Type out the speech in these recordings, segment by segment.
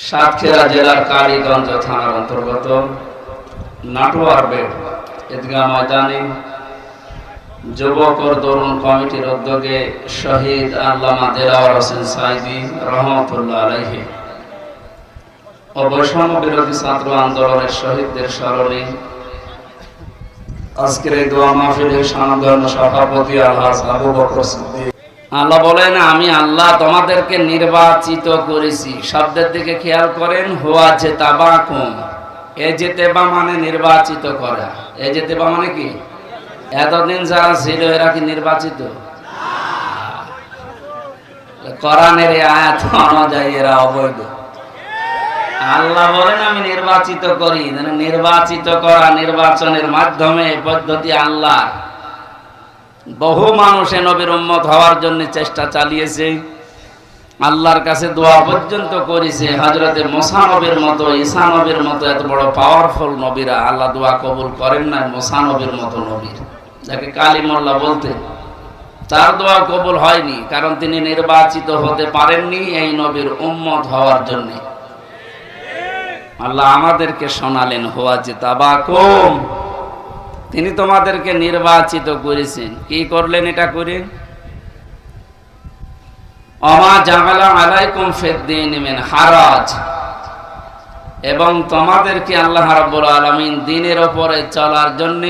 সাতক্ষীরা জেলার কালীগঞ্জ থানার অন্তর্গত নাটোয়ার বেড় ঈদগাহ ময়দানে যুবক ও তরুণ কমিটির উদ্যোগে শহীদ আল্লামা দেলাওয়ার হোসেন সাঈদী রহমতুল্লাহ আলাইহি ও বৈষম্য বিরোধী ছাত্র আন্দোলনের শহীদদের স্মরণে আজকের এই দোয়া মাহফিলের সম্মানিত সভাপতি আলহাজ আবু বকর সিদ্দিক। আল্লাহ বলেন, আমি আল্লাহ তোমাদেরকে নির্বাচিত করেছি। শব্দের দিকে খেয়াল করেন, হুয়া জেতাবাকুম। এ জেতেবা মানে নির্বাচিত করা। এ জেতেবা মানে কি? এতদিন যারা ছিল এরা কি নির্বাচিত? কোরআনের আয়াত অনুযায়ী এরা অবৈধ। আল্লাহ বলেন আমি নির্বাচিত করি। নির্বাচিত করা, নির্বাচনের মাধ্যমে পদ্ধতি আল্লাহ। বহু মানুষে নবীর উম্মত হওয়ার জন্য চেষ্টা চালিয়েছে, আল্লাহর কাছে দোয়া পর্যন্ত করেছে। হযরতে মুসা নবীর মতো, ঈসা নবীর মতো এত বড় পাওয়ারফুল নবীরা আল্লাহ দোয়া কবুল করেন না। মুসা নবীর মতো নবীর, যাকে কালিমুল্লাহ বলতেন, তার দোয়া কবুল হয়নি, কারণ তিনি নির্বাচিত হতে পারেননি এই নবীর উম্মত হওয়ার জন্য। আল্লাহ আমাদেরকে শোনালেন, হুয়া জিতাবাকুম, তিনি তোমাদেরকে নির্বাচিত করেছেন। কি করলেন এটা করে? ওমা জাআলা আলাইকুম ফিদ-দীন মিন হারাজ, এবং তোমাদেরকে আল্লাহ রাব্বুল আলামিন দ্বীনের উপরে চলার জন্য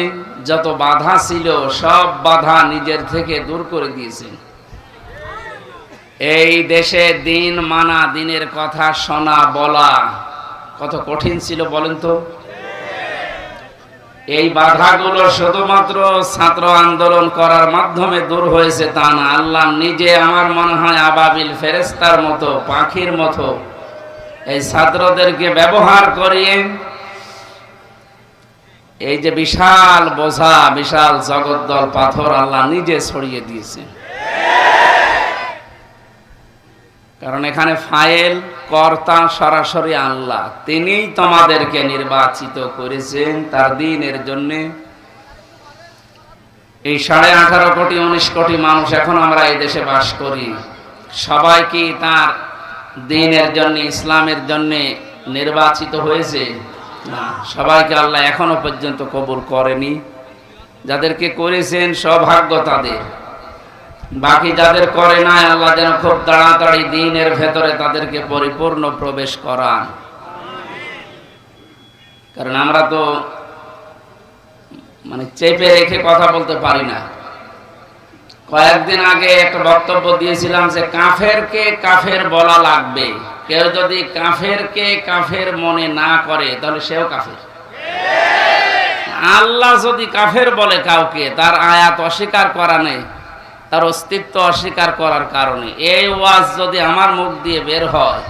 যত বাধা ছিল সব বাধা নিজের থেকে দূর করে দিয়েছেন। এই দেশে দ্বীন মানা, দ্বীনের কথা শোনা বলা কত কঠিন ছিল বলেন তো। এই বাধাগুলো শুধুমাত্র ছাত্র আন্দোলন করার মাধ্যমে দূর হয়েছে তা না। আল্লাহ নিজে আমার মনে হয় আবাবিল ফেরেশতার মতো, পাখির মতো এই ছাত্রদেরকে ব্যবহার করিয়ে এই যে বিশাল বোঝা, বিশাল জগদ্দল পাথর আল্লাহ নিজে ছড়িয়ে দিয়েছে। কারণ এখানে ফাইল কর্তা সরাসরি আল্লাহ। তিনিই তোমাদেরকে নির্বাচিত করেছেন তার দ্বীনের জন্য। এই 18.5 কোটি 19 কোটি মানুষ এখন আমরা এই দেশে বাস করি, সবাই কি তার দ্বীনের জন্য, ইসলামের জন্য নির্বাচিত হয়েছে? না, সবাইকে আল্লাহ এখনো পর্যন্ত কবুল করেনি। যাদেরকে করেছেন সৌভাগ্য তাদের। বাকি যাদের করে নাই, আল্লাহ যেন খুব তাড়াতাড়ি দ্বীনের ভেতরে তাদেরকে পরিপূর্ণ প্রবেশ করান। কারণ আমরা তো চেপে রেখে কথা বলতে পারি না। কয়েকদিন আগে একটা বক্তব্য দিয়েছিলাম যে কাফেরকে কাফের বলা লাগবে। কেউ যদি কাফেরকে কাফের মনে না করে তাহলে সেও কাফের। আল্লাহ যদি কাফের বলে কাউকে, তার আয়াত অস্বীকার করা নেই, তার অস্তিত্ব অস্বীকার করার কারণে এই ওয়াজ যদি আমার মুখ দিয়ে বের হয়,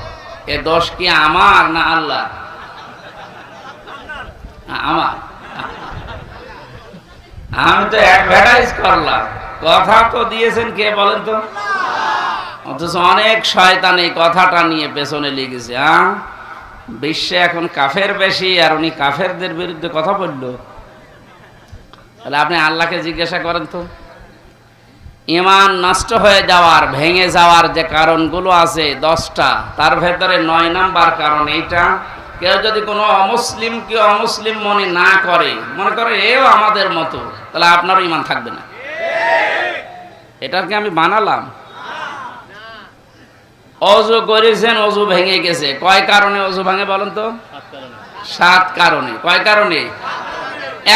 এ দোষ কি আমার না আল্লাহ? আমার। আমি তো অ্যাডভার্টাইজ করলাম, কথা তো দিয়েছেন কে বলেন তো? অথচ অনেক শয়তান এই কথাটা নিয়ে পেছনে লেগেছে। বিশ্বে এখন কাফের বেশি, আর উনি কাফেরদের বিরুদ্ধে কথা বলল। তাহলে আপনি আল্লাহকে জিজ্ঞাসা করেন তো, ঈমান নষ্ট হয়ে যাওয়ার, ভেঙে যাওয়ার যে কারণগুলো আছে 10টা, তার ভেতরে 9 নাম্বার কারণ এইটা। কেউ যদি কোনো অমুসলিমকে অমুসলিম মনে না করে, মনে করে এও আমাদের মতো, তাহলে আপনারও ঈমান থাকবে না। এটাকে আমি বানালাম। ওযু করেছেন, ওযু ভেঙে গেছে। কয় কারণে ওযু ভাঙে বলেন তো? 7 কারণে। কয় কারণে?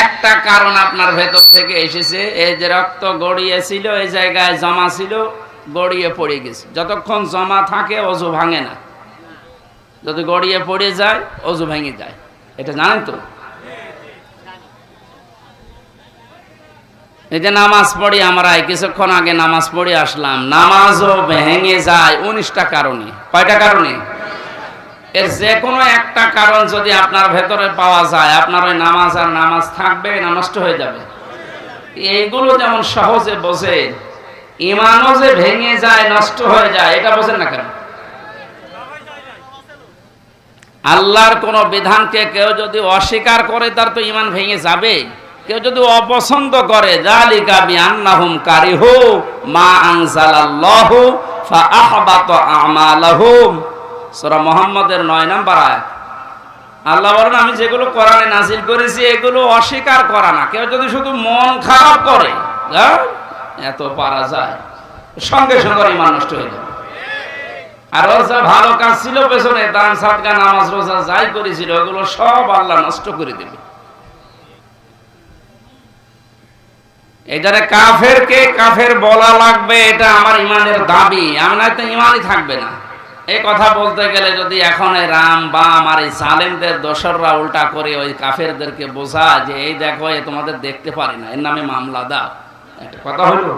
একটা কারণ আপনার ভেতর থেকে এসেছে। এই যে রক্ত গড়িয়েছিল, এই জায়গায় জমা ছিল, গড়িয়ে পড়ে গেছে। যতক্ষণ জমা থাকে ওযু ভাঙে না, যদি গড়িয়ে পড়ে যায় ওযু ভেঙে যায়। এটা জানেন তো? এই যে নামাজ পড়ি আমরা, কিছুক্ষণ আগে নামাজ পড়ে আসলাম, নামাজও ভেঙে যায় 19টা কারণে। কয়টা কারণে? এর যে কোনো একটা কারণ যদি আপনার ভেতরে পাওয়া যায়, আপনার ওই নামাজ আর নামাজ থাকবে না নষ্ট হয়ে যাবে? এইগুলো যেমন সহজে বোঝে, ঈমানও যে ভেঙে যায়, নষ্ট হয়ে যায়, এটা বোঝেন না কেন? আল্লাহর কোন বিধানকে কেউ যদি অস্বীকার করে তার তো ঈমান ভেঙে যাবে। কেউ যদি অপছন্দ করে, যালিকা বিআন্নাহুম কারিহু মা আনজালাল্লাহু ফাআহবাতা আমালাহুম, সূরা মুহাম্মদের 9 নম্বর আয়াত। আল্লাহ বলেন আমি যেগুলো কোরআনে নাযিল করেছি এগুলো অস্বীকার করা না। কেউ যদি শুধু মন খারাপ করে, এত পারা যায়, সঙ্গে সঙ্গে ঈমান নষ্ট হয়ে যাবে। আর ওর যা ভালো কাজ ছিল পেছনে, দান সাদকা নামাজ রোজা যাই করেছিল ওগুলো সব আল্লাহ নষ্ট করে দেবে। এই জন্য কাফেরকে কাফের বলা লাগবে, এটা আমার ইমানের দাবি। আমি না তো ইমানই থাকবে না। এই কথা বলতে গেলে যদি এখন এই রাম বাম আর এই সালেমদের দোসররা উল্টা করে ওই কাফেরদেরকে বোঝা যে এই দেখো এ তোমাদের দেখতে পারি না, এর নামে মামলা দাও, একটা কথা হলো।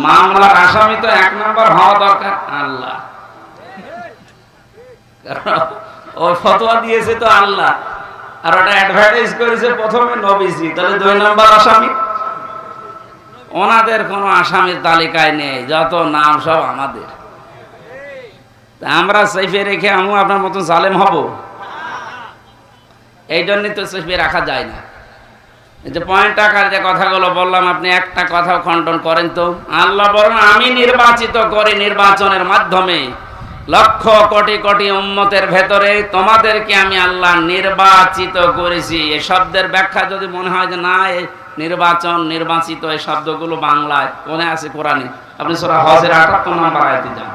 মামলার আসামি তো 1 নম্বর হওয়া দরকার আল্লাহ। ওই ফতোয়া দিয়েছে তো আল্লাহ, আর ওটা অ্যাডভার্টাইজ করেছে প্রথমে নবীজি, তাহলে 2 নম্বর আসামি। ওনাদের কোনো আসামির তালিকায় নেই, যত নাম সব আমাদের। আমরা সেফে রেখে আমি আপনার মতো জালেম হব? এই জন্যই তো সেফে রাখা যায় না। এই যে পয়েন্ট আকার যে কথাগুলো বললাম, আপনি একটা কথাও খণ্ডন করেন তো। আল্লাহ বলেন আমি নির্বাচিত করি নির্বাচনের মাধ্যমে লক্ষ কোটি কোটি উম্মতের ভেতরে তোমাদেরকে আমি আল্লাহ নির্বাচিত করেছি। এই শব্দের ব্যাখ্যা যদি মনে হয় যে না এই নির্বাচন নির্বাচিত এই শব্দগুলো বাংলায় কোনে আছে কোরআনে, আপনি সূরা হজের 78 নম্বর আয়াতে যান।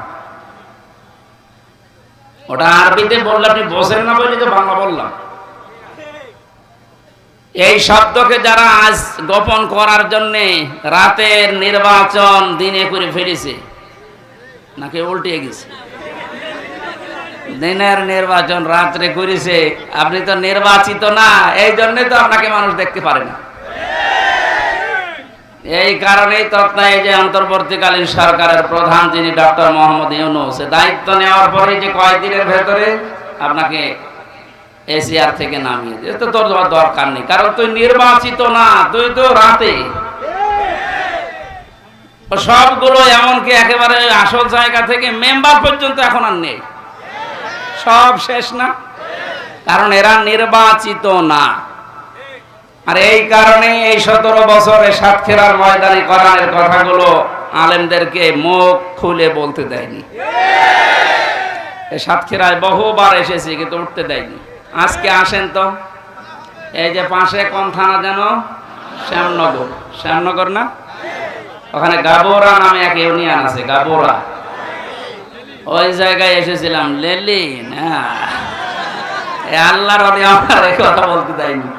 ওটা আরবিতে বললে আপনি বোঝেন না বলে তো বাংলা বললাম। এই শব্দকে যারা আজ গোপন করার জন্য রাতের নির্বাচন দিনে করে ফেলেছে, নাকি উল্টে গেছে, দিনের নির্বাচন রাত্রে করেছে, আপনি তো নির্বাচিত না, এই জন্যই তো আপনাকে মানুষ দেখতে পারে না। এই কারণেই তৎকালীন যে অন্তর্বর্তীকালীন সরকারের প্রধান যিনি ডক্টর মোহাম্মদ ইউনূস, দায়িত্ব নেওয়ার পরে যে কয়েকদিনের ভেতরে আপনাকে এসিআর থেকে নামিয়ে দিয়ে, তো তোর দরকার নেই, কারণ তুই নির্বাচিত না, তুই তো রাতে। সবগুলো এমনকি একেবারে আসল জায়গা থেকে মেম্বার পর্যন্ত এখন আর নেই, সব শেষ না, কারণ এরা নির্বাচিত না। আর এই কারণে এই 17 বছরে সাতক্ষীরার ময়দানে কোরআনের কথাগুলো আলেমদেরকে মুখ খুলে বলতে দেয়নি। এই সাতক্ষীরায় বহুবার এসেছি কিন্তু উঠতে দেয়নি। আজকে আসেন তো, এই যে পাশে কোন থানা যেন, শ্যামনগর, শ্যামনগর না, ওখানে গাবোরা নামে এক ইউনিয়ন আছে, গাবোরা, ওই জায়গায় এসেছিলাম। লেলিন আল্লাহর আমার এই কথা বলতে দেয়নি।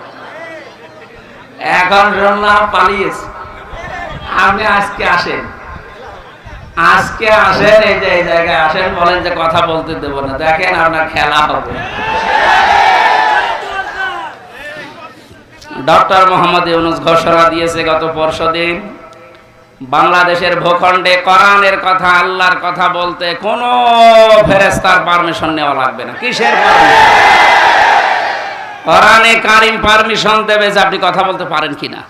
এখন শুনলাম পালিয়েছে। আপনি আজকে আসেন, আজকে আসেন, এই যে এই জায়গায় আসেন, বলেন যে কথা বলতে দেব না, দেখেন আপনার খেলা হবে। ডক্টর মোহাম্মদ ইউনূস ঘোষণা দিয়েছে গত পরশুদিন, বাংলাদেশের ভূখণ্ডে কোরআনের কথা আল্লাহর কথা বলতে কোনো ফেরেশতার পারমিশন নেওয়া লাগবে না। কিসের পারমিশন? কোরআনে কারীম পারমিশন দেবে যে আপনি কথা বলতে পারেন কিনা।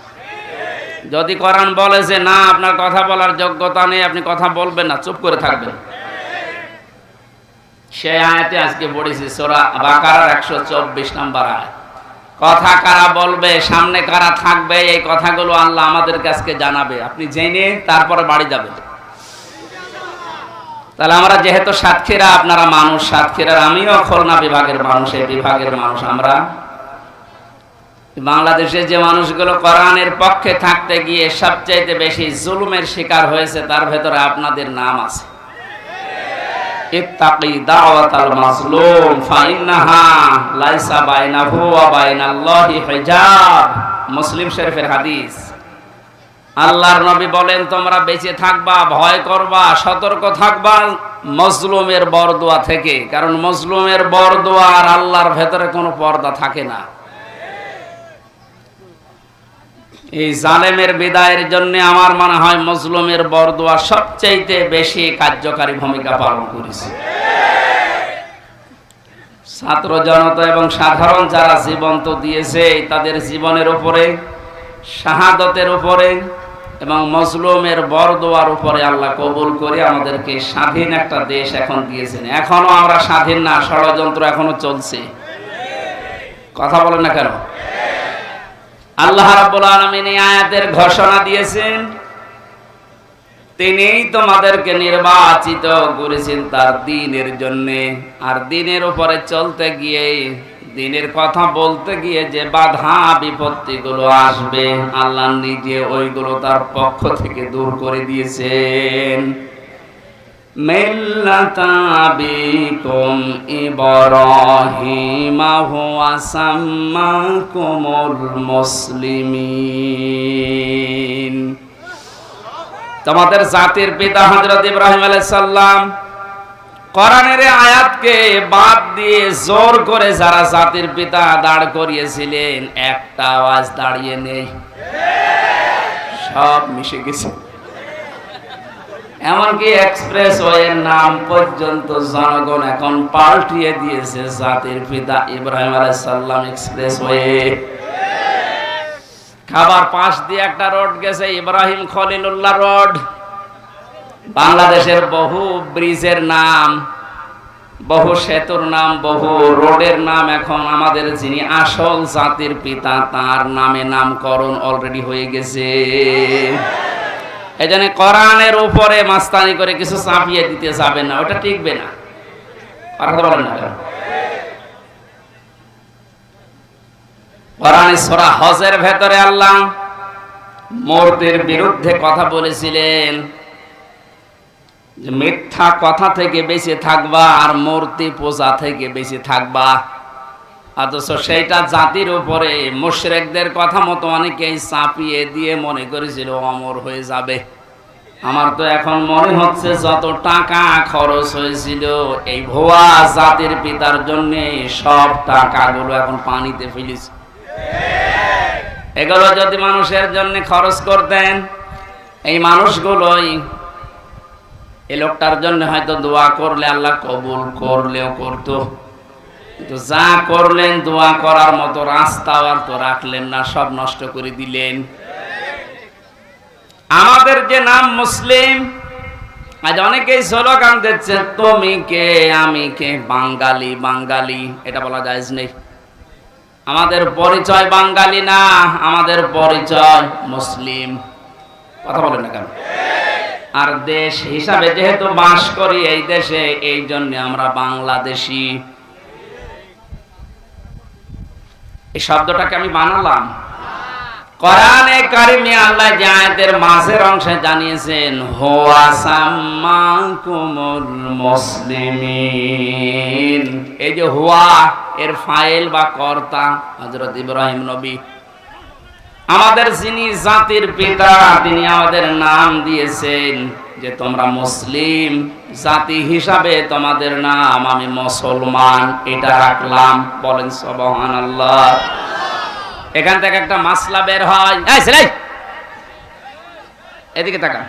যদি কোরআন বলে যে না আপনার কথা বলার যোগ্যতা নেই, আপনি কথা বলবেন না, চুপ করে থাকবেন, সেই আয়াতে আজকে পড়েছি সূরা বাকারার 124 নম্বর আয়াত। কথা কারা বলবে, সামনে কারা থাকবে, এই কথাগুলো আল্লাহ আমাদের কাছে জানাবে, আপনি জেনে তারপরে বাড়ি যাবেন। তাহলে আমরা যেহেতু সাতক্ষীরা, আপনারা মানুষ সাতক্ষীরার, আমিও খুলনা বিভাগের মানুষ, এই বিভাগের মানুষ। আমরা বাংলাদেশে যে মানুষগুলো কোরআনের পক্ষে থাকতে গিয়ে সবচাইতে বেশি জুলুমের শিকার হয়েছে, তার ভেতরে আপনাদের নাম আছে। ইত্তাকি দাওয়াতাল মাজলুম ফাইন্নাহা লাইসা বাইনাহু ওয়া বাইনাল্লাহি হিজাব, মুসলিম শরীফের হাদিস। আল্লাহর নবী বলেন তোমরা বেঁচে থাকবা, ভয় করবা, সতর্ক থাকবা মজলুমের বরদোয়া থেকে, কারণ মজলুমের বরদোয়া আর আল্লাহর ভেতরে কোনো পর্দা থাকে না। এই জালেমের বিদায়ের জন্য আমার মনে হয় মজলুমের বরদোয়া সবচাইতে বেশি কার্যকারী ভূমিকা পালন করেছে। ছাত্র জনতা এবং সাধারণ যারা জীবন তো দিয়েছে, তাদের জীবনের উপরে, শাহাদতের উপরে এবং মজলুমের বরদোয়ার উপরে আল্লাহ কবুল করে আমাদেরকে স্বাধীন একটা দেশ এখন দিয়েছেন। এখনো আমরা স্বাধীন না, ষড়যন্ত্র এখনো চলছে। কথা বলেন না কেন? আল্লাহ রাব্বুল আলামিন এই আয়াতের ঘোষণা দিয়েছেন তিনিই তোমাদেরকে নির্বাচিত করেছেন তার দ্বীনের জন্য। আর দ্বীনের উপরে চলতে গিয়ে, দ্বীনের কথা বলতে গিয়ে যে বাধা বিপত্তিগুলো আসবে, আল্লাহ নিজে ওইগুলো তার পক্ষ থেকে দূর করে দিয়েছেন। মিল্লাতা আবিকুম ইব্রাহিম হুয়া সাম্মাকুমুল মুসলিমিন। তোমাদের জাতির পিতা হযরত ইব্রাহিম আলাইহিস সালাম। কোরআনের আয়াতকে বাদ দিয়ে জোর করে যারা জাতির পিতা দাঁড় করিয়েছিলেন, একটা আওয়াজ দাঁড়িয়ে নেই, সব মিশে গেছে। এমনকি এক্সপ্রেসওয়ের নাম পর্যন্ত জনগণ এখন পাল্টিয়ে দিয়েছে জাতির পিতা ইব্রাহিম আলাইহিস সালাম এক্সপ্রেসওয়ে। খাবার পাশ দিয়ে একটা রোড গেছে, ইব্রাহিম খলিলুল্লাহ রোড। বাংলাদেশের বহু ব্রিজের নাম, বহু সেতুর নাম, বহু রোডের নাম এখন আমাদের যিনি আসল জাতির পিতা তার নামে নামকরণ অলরেডি হয়ে গেছে। এজন্য কোরআনের উপরে মাস্তানি করে কিছু চাপিয়ে দিতে যাবে না, ওটা টিকবে না। কথা বলেন না কেন? কোরআনে সূরা হজের ভেতরে আল্লাহ মূর্তির বিরুদ্ধে কথা বলেছিলেন যে মিথ্যা কথা থেকে বেঁচে থাকবা আর মূর্তি পূজা থেকে বেঁচে থাকবা। অথচ সেইটা জাতির উপরে মুশরিকদের কথা মতো অনেকেই চাপিয়ে দিয়ে মনে করেছিল অমর হয়ে যাবে। আমার তো এখন মনে হচ্ছে যত টাকা খরচ হয়েছিল এই ভুয়া জাতির পিতার জন্য, সব টাকাগুলো এখন পানিতে ফেলেছে। এগুলো যদি মানুষের জন্য খরচ করতেন, এই মানুষগুলোই এই লোকটার জন্য হয়তো দোয়া করলে আল্লাহ কবুল করলেও করতো, কিন্তু যা করলেন দোয়া করার মতো রাস্তা আর তো রাখলেন না, সব নষ্ট করে দিলেন। আমাদের যে নাম মুসলিম, আজ অনেকেই স্লোগান দিচ্ছে তুমি কে আমি কে, বাঙালি বাঙালি, এটা বলা জায়েজ নেই। আমাদের পরিচয় বাঙালি না, আমাদের পরিচয় মুসলিম। কথা বলেন না কেন? আর দেশ হিসাবে যেহেতু বাস করি এই দেশে, এই জন্য আমরা বাংলাদেশি। এই শব্দটাকে আমি বানালাম। কোরআনে কারিমে আল্লাহ যে আয়াতের মাঝের অংশে জানিয়েছেন হুয়া সাম্মাকুমুল মুসলিমিন, এই যে হুয়া এর ফাইল বা কর্তা হযরত ইব্রাহিম নবী। আমাদের যিনি জাতির পিতা তিনি আমাদের নাম দিয়েছেন যে তোমরা মুসলিম জাতি হিসাবে, তোমাদের নাম আমি মুসলমান, এটা রাখলাম। বলেন সুবহানাল্লাহ। এখান থেকে একটা মাসলা বের হয়। এই ছেলে এদিকে তাকা।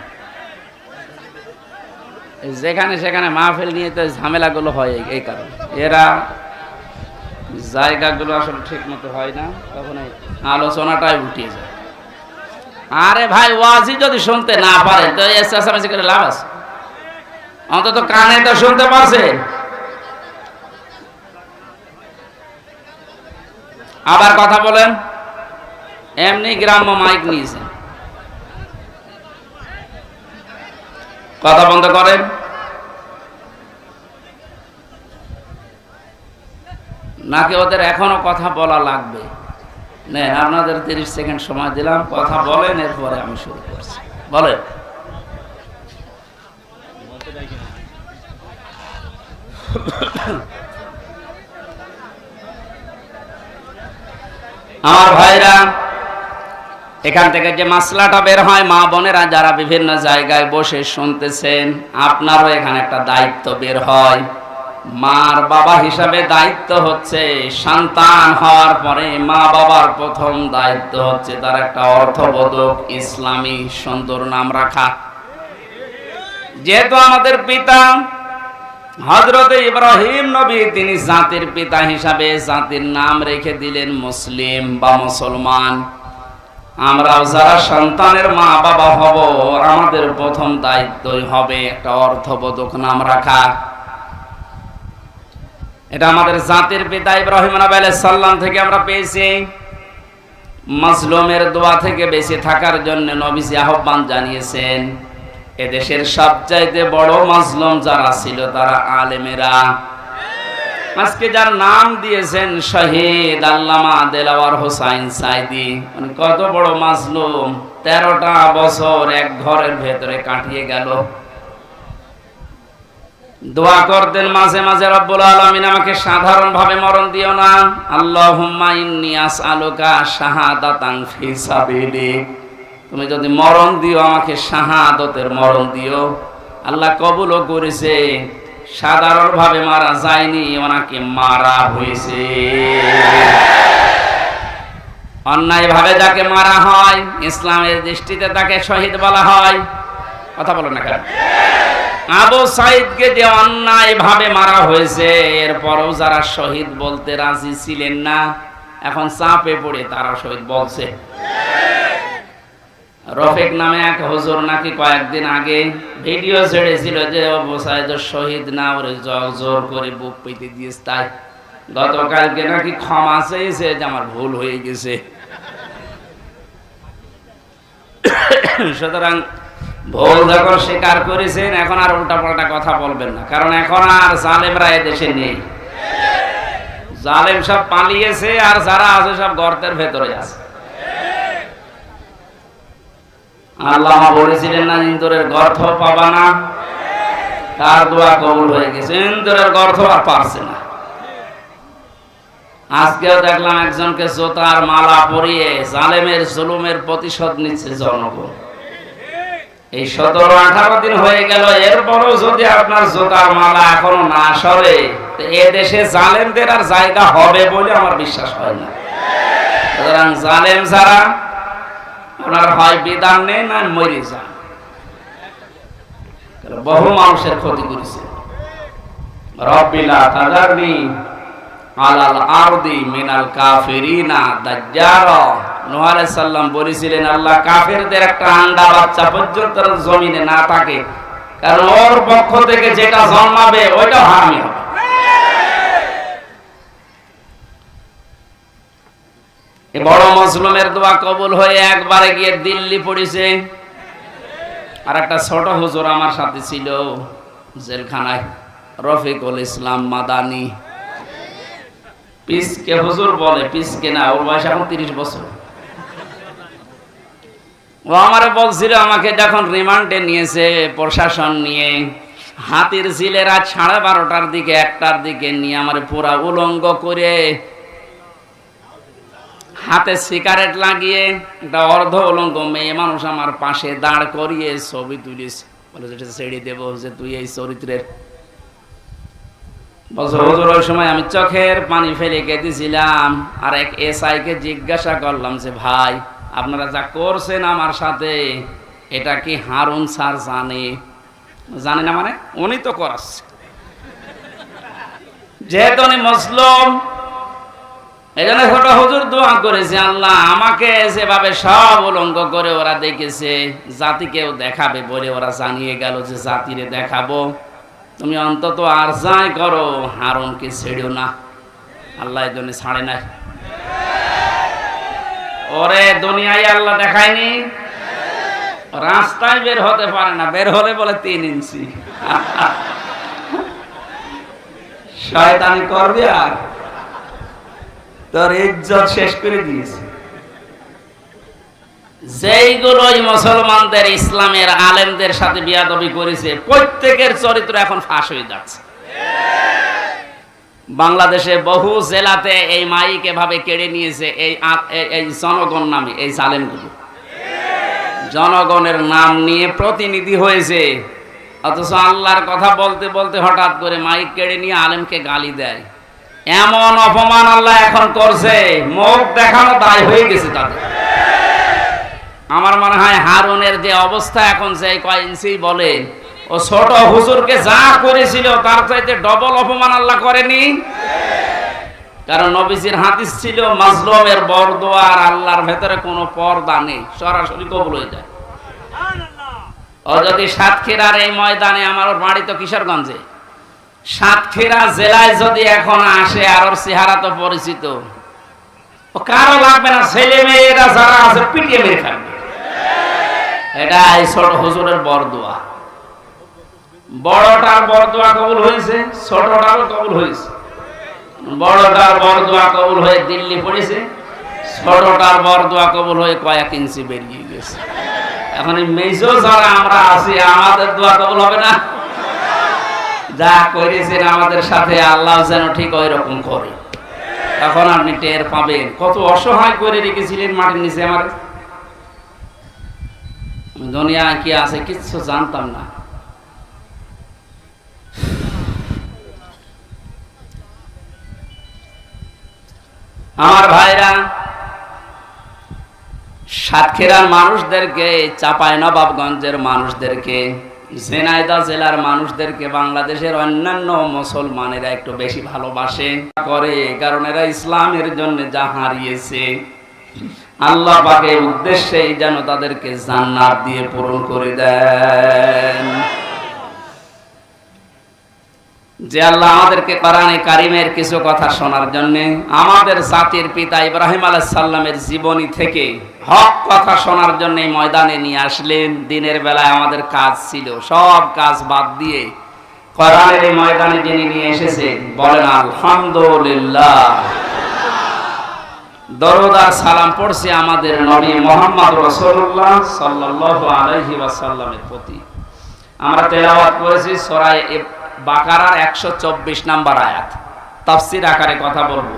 যেখানে সেখানে মাহফিল নিয়ে তো ঝামেলাগুলো হয় এই কারণে, এরা জায়গাগুলো আসলে ঠিক মতো হয় না, তখন আলোচনাটাই উঠিয়ে যায়। আরে ভাই, ওয়াজি যদি শুনতে না পারে তো এসএসএমএস করে লাভ আছে? অন্তত কানে তো শুনতে পারছে। আবার কথা বলেন, এমনি গ্রাম্য মাইক নিয়েছে, কথা বন্ধ করেন। নাকি ওদের এখনো কথা বলা লাগবে? না, আপনাদের 30 সেকেন্ড সময় দিলাম, কথা বলেন, এরপরে আমি শুরু করছি। বলেন। আমার ভাইরা, এখান থেকে যে মাসলাটা বের হয়, মা বোনেরা যারা বিভিন্ন জায়গায় বসে শুনতেছেন, আপনারও এখানে একটা দায়িত্ব বের হয়। মার বাবা হিসাবে দায়িত্ব হচ্ছে, সন্তান হওয়ার পরে মা বাবার প্রথম দায়িত্ব হচ্ছে তার একটা অর্থবোধক ইসলামী সুন্দর নাম রাখা। যেহেতু আমাদের পিতা হযরত ইব্রাহিম নবী তিনি জাতির পিতা হিসাবে জাতির নাম রেখে দিলেন মুসলিম বা মুসলমান, আমরাও যারা সন্তানের মা বাবা হব আমাদের প্রথম দায়িত্বই হবে একটা অর্থবোধক নাম রাখা। এটা আমাদের জাতির পিতা ইব্রাহিম নবী আলাইহিস সালাম থেকে আমরা পেয়েছি। মাজলুমের দোয়া থেকে বেঁচে থাকার জন্য নবীজি আহ্বান জানিয়েছেন, এদেশের সবচাইতে বড় মাজলুম যারা ছিল তারা আলেমেরা। আজকে যার নাম দিয়েছেন শহীদ আল্লামা দেলাওয়ার হোসাইন সাইদি, মানে কত বড় মাজলুম, 13টা বছর এক ঘরের ভেতরে কাটিয়ে গেল। দোয়া করতেন মাঝে মাঝে, রব্বুল আলামিন আমাকে সাধারণ ভাবে মরণ দিও না, আল্লাহুম্মা ইন্নী আসআলুকা শাহাদাতান ফি সাবিলিক, তুমি যদি মরণ দিও আমাকে শাহাদতের মরণ দিও। আল্লাহ কবুলও করেছে, সাধারণ ভাবে মারা যায়নি, ওনাকে মারা হয়েছে। অন্যায় ভাবে যাকে মারা হয় ইসলামের দৃষ্টিতে তাকে শহীদ বলা হয়। কথা বলো না কেন? আবু সাইদকে যে অন্যায় ভাবে মারা হয়েছে, এরপরও যারা শহীদ বলতে রাজি ছিলেন না, এখন চাপে পড়ে তারা শহীদ বলছে। রফিক নামে এক হুজুর নাকি কয়েকদিন আগে ভিডিও ছেড়েছিল যে আবু সাইদ শহীদ না, ওরে জোর করে বুক পেতে দিয়েছে। তাই গতকালকে নাকি ক্ষমা চেয়েছে যে আমার ভুল হয়ে গেছে। সুতরাং ভুল যখন স্বীকার করেছেন, এখন আর উল্টাপাল্টা কথা বলবেন না, কারণ এখন আর জালেমরা এদেশে নেই। জালেম সব পালিয়েছে, আর যারা আছে সব গর্তের ভেতরে আছে। আল্লাহ বলেছিলেন না, ইন্দুরের গর্ত পাবা না, তার দোয়া কবুল হয়ে গেছে। ইন্দুরের গর্ত আর পারছে না। আজকেও দেখলাম একজনকে জোতার মালা পরিয়ে জালেমের জুলুমের প্রতিশোধ নিচ্ছে জনগণ। এই 17-18 দিন হয়ে গেল, এরপরও যদি আপনার জোতার মালা এখনো না সরে, এ দেশে জালেমদের আর জায়গা হবে বলে আমার বিশ্বাস হয় না। সুতরাং জালেম যারা, ওনার হয় বিধান নেই না মরে যান। বহু মানুষের ক্ষতি করেছে। রব্বি লা তাযারনি আলাল আরদি মিনাল কাফিরিনা দাজ্জারা। নূহ আলাইহিস সালাম বলেছিলেন, আল্লাহ কাফেরদের একটা আন্ডা বাচ্চা পর্যন্ত জমিনে না থাকে, কারণ ওর পক্ষ থেকে যেটা জন্মাবে ওইটা হারামি হবে। এই বড় মাজলুমের দোয়া কবুল হয়ে একবারে গিয়ে দিল্লি পড়েছে। আর একটা ছোট হুজুর আমার সাথে ছিল জেলখানায়, রফিকুল ইসলাম মাদানী। পিসকে হুজুর বলে, পিসকে না, ওর বয়স এখন 30 বছর। ও আমারে বলছিল, আমাকে যখন রিমান্ডে নিয়েছে প্রশাসন নিয়ে, হাতির ঝিলের রাত 12:30টার দিকে 1টার দিকে নিয়ে আমার পুরা উলঙ্গ করে হাতে সিগারেট লাগিয়ে একটা অর্ধ উলঙ্গ মেয়ে মানুষ আমার পাশে দাঁড় করিয়ে ছবি তুলিস, বলে যেটা ছেড়ে দেবো যে তুই এই চরিত্রের। বলছে হুজুর, ওই সময় আমি চোখের পানি ফেলে কেঁদেছিলাম। আর এক এসআই কে জিজ্ঞাসা করলাম যে ভাই, আপনারা যা করছেন আমার সাথে, এটা কি হারুন স্যার জানে? জানে না মানে? উনি তো করাচ্ছে, যেহেতু উনি মুসলিম। এই জন্য ছোট হুজুর দোয়া করেছে, আল্লাহ আমাকে যেভাবে সব উলঙ্গ করে ওরা দেখেছে, জাতিকেও দেখাবে বলে ওরা জানিয়ে গেল যে জাতিরে দেখাবো, তুমি অন্তত আর যাই করো হারুনকে ছেড়েও না। আল্লাহ এই জন্য ছাড়ে নাই। ওরে দুনিয়ায় আল্লাহ দেখায়নি, রাস্তায় বের হতে পারে না, বের হলে বলে 3 ইঞ্চি। শয়তানি করবে আর তোর ইজ্জত শেষ করে দিয়েছে। যেইগুলোই মুসলমানদের ইসলামের আলেমদের সাথে বিয়াদবি করেছে, প্রত্যেকের চরিত্র এখন ফাঁস হয়ে যাচ্ছে। বাংলাদেশে বহু জেলাতে এই মাইক এভাবে কেড়ে নিয়েছে এই জনগণ নামে এই জালেমগুলো। জনগণের নাম নিয়ে প্রতিনিধি হয়েছে, অথচ আল্লাহর কথা বলতে বলতে হঠাৎ করে মাইক কেড়ে নিয়ে আলেমকে গালি দেয়। এমন অপমান আল্লাহ এখন করছে, মুখ দেখানো দায় হয়ে গেছে তাদের। আমার মনে হয় হারুনের যে অবস্থা এখন, যে কয় ইঞ্চি বলে, ও ছোট হুজুরকে যা করেছিল তার চাইতে ডবল অপমান আল্লাহ করেনি। কারণ নবীজির হাদিস ছিল, মাজলুমের বরদোয়া আর আল্লাহর ভেতরে কোনো পর্দা নেই, সরাসরি কবুল হয়ে যায়। ও যদি সাতক্ষীরার এই ময়দানে, আমার ওর বাড়ি তো কিশোরগঞ্জে, সাতক্ষীরা জেলায় যদি এখন আসে, আর ওর চেহারা তো পরিচিত, ও কারো লাগবে না, ছেলে মেয়েরা যারা আছে পিটিয়ে মেরে ফেলবে। এটা এই ছোট হুজুরের বরদোয়া। বড়টার বরদোয়া কবুল হয়েছে, ছোটটারও কবুল হয়েছে। বড়টার বরদোয়া কবুল হয়ে দিল্লি পড়েছে, ছোটটার বরদোয়া কবুল হয়ে কয়েক ইঞ্চি বেরিয়ে গেছে। এখন এই মেজো যারা আমরা আছি, আমাদের দোয়া কবুল হবে না? যা করেছেন আমাদের সাথে আল্লাহ যেন ঠিক ওই রকম করে। এখন আপনি টের পাবেন কত অসহায় করে রেখেছিলেন মাটির নিচে। আমার দুনিয়া কি আছে কিচ্ছু জানতাম না। আমার ভাইরা, সাতক্ষীরার মানুষদেরকে, চাঁপাইনবাবগঞ্জের মানুষদেরকে, ঝিনাইদহ জেলার মানুষদেরকে বাংলাদেশের অন্যান্য মুসলমানেরা একটু বেশি ভালোবাসে করে, কারণ এরা ইসলামের জন্য যা হারিয়েছে আল্লাহ পাকের উদ্দেশ্যে যেন তাদেরকে জান্নাত দিয়ে পূরণ করে দেন। যে আল্লাহ আমাদেরকে কোরআনে কারিমের কিছু কথা শোনার জন্য, আমাদের জাতির পিতা ইব্রাহিম আলাইহিস সালামের জীবনী থেকে হক কথা শোনার জন্য ময়দানে নিয়ে আসলেন। দিনের বেলায় আমাদের কাজ ছিল, সব কাজ বাদ দিয়ে কোরআনের এই ময়দানে যিনি নিয়ে এসেছেন, বলেন আলহামদুলিল্লাহ। দরুদ আর সালাম পড়ছি আমাদের নবী মুহাম্মদ রাসূলুল্লাহ সাল্লাল্লাহু আলাইহি ওয়াসাল্লামের প্রতি। আমরা তেলাওয়াত করেছি সূরা বাকারার 124 নম্বর আয়াত। তাফসীর আকারে কথা বলবো,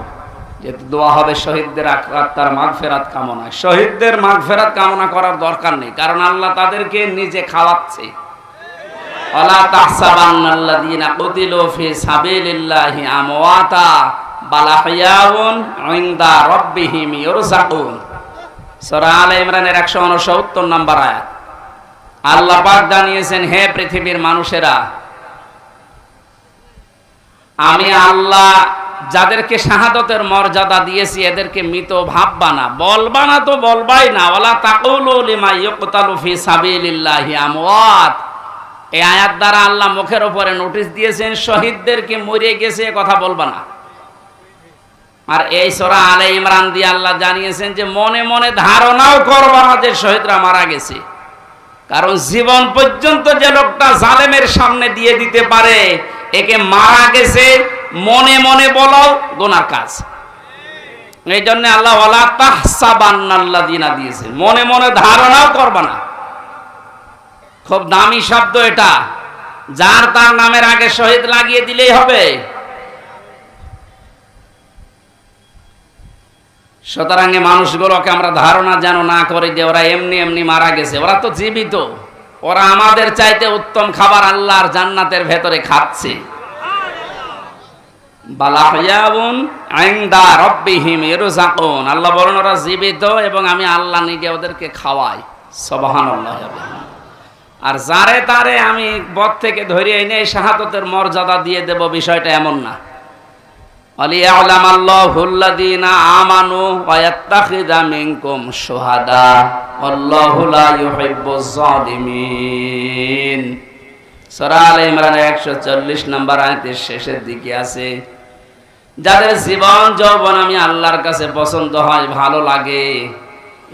যেহেতু দোয়া হবে শহীদদের আত্মার মাগফিরাত কামনা। শহীদদের মাগফিরাত কামনা করার দরকার নেই, কারণ আল্লাহ তাদেরকে নিজে খাওয়াচ্ছে। ওয়ালা তাহসাবান্নাল্লাযীনা কুতিলু ফি সাবিলিল্লাহি আমওয়াতা বাল আহইয়াউন ইনদা রাব্বিহিম ইরযাকুন। সূরা আলে ইমরানের 169 নম্বর আয়াত। আল্লাহ পাক জানিয়েছেন, হে পৃথিবীর মানুষেরা, আমি আল্লাহ যাদেরকে শাহাদতের মর্যাদা দিয়েছি এদেরকে মৃত ভাববা না, বলবা না তো বলবাই না। ওয়ালা তাকুলু লিমা ইউকতালু ফি সাবিলিল্লাহি আমওয়াত। এই আয়াত দ্বারা আল্লাহ মুখের উপরে নোটিশ দিয়েছেন, শহীদদেরকে মরে গেছে কথা বলবা না। আর এই সূরা আলে ইমরান দিয়ে আল্লাহ জানিয়েছেন যে মনে মনে ধারণাও করবা না যে শহীদরা মারা গেছে, কারণ জীবন পর্যন্ত যে লোকটা জালেমের সামনে দিয়ে দিতে পারে, একে মারা গেছে মনে মনে বলাও গুনার কাজ। এই জন্য আল্লাহ ওয়ালা তাহসাবান্নাল্লাযীনা দিয়েছেন, মনে মনে ধারণাও করবা না। খুব দামি শব্দ এটা, যার তার নামের আগে শহীদ লাগিয়ে দিলেই হবে। সুতরাং মানুষগুলোকে আমরা ধারণা যেন না করি যে ওরা এমনি এমনি মারা গেছে। ওরা তো জীবিত, ওরা আমাদের চাইতে উত্তম খাবার আল্লাহর জান্নাতের ভেতরে খাচ্ছে। বালাহয়াউন ইনদা রাব্বিহিম ইরযাকুন। আল্লাহ বলেন ওরা জীবিত এবং আমি আল্লাহ নিজে ওদেরকে খাওয়াই। সুবহানাল্লাহ। আর যারে তারে আমি বদ থেকে ধরে এনে শাহাদাতের মর্যাদা দিয়ে দেব, বিষয়টা এমন না। আলিয়ালামাল্লাহুল্লাযীনা আমানু ওয়া ইয়াত্তাখিযা মিনকুম শুহাদা আল্লাহু লা ইউহিব্বুজ জালিমিন। সূরা আলে ইমরানের 140 নম্বর আয়াতের শেষের দিকে আছে, যাদের জীবন যৌবন আমি আল্লাহর কাছে পছন্দ হয়, ভালো লাগে,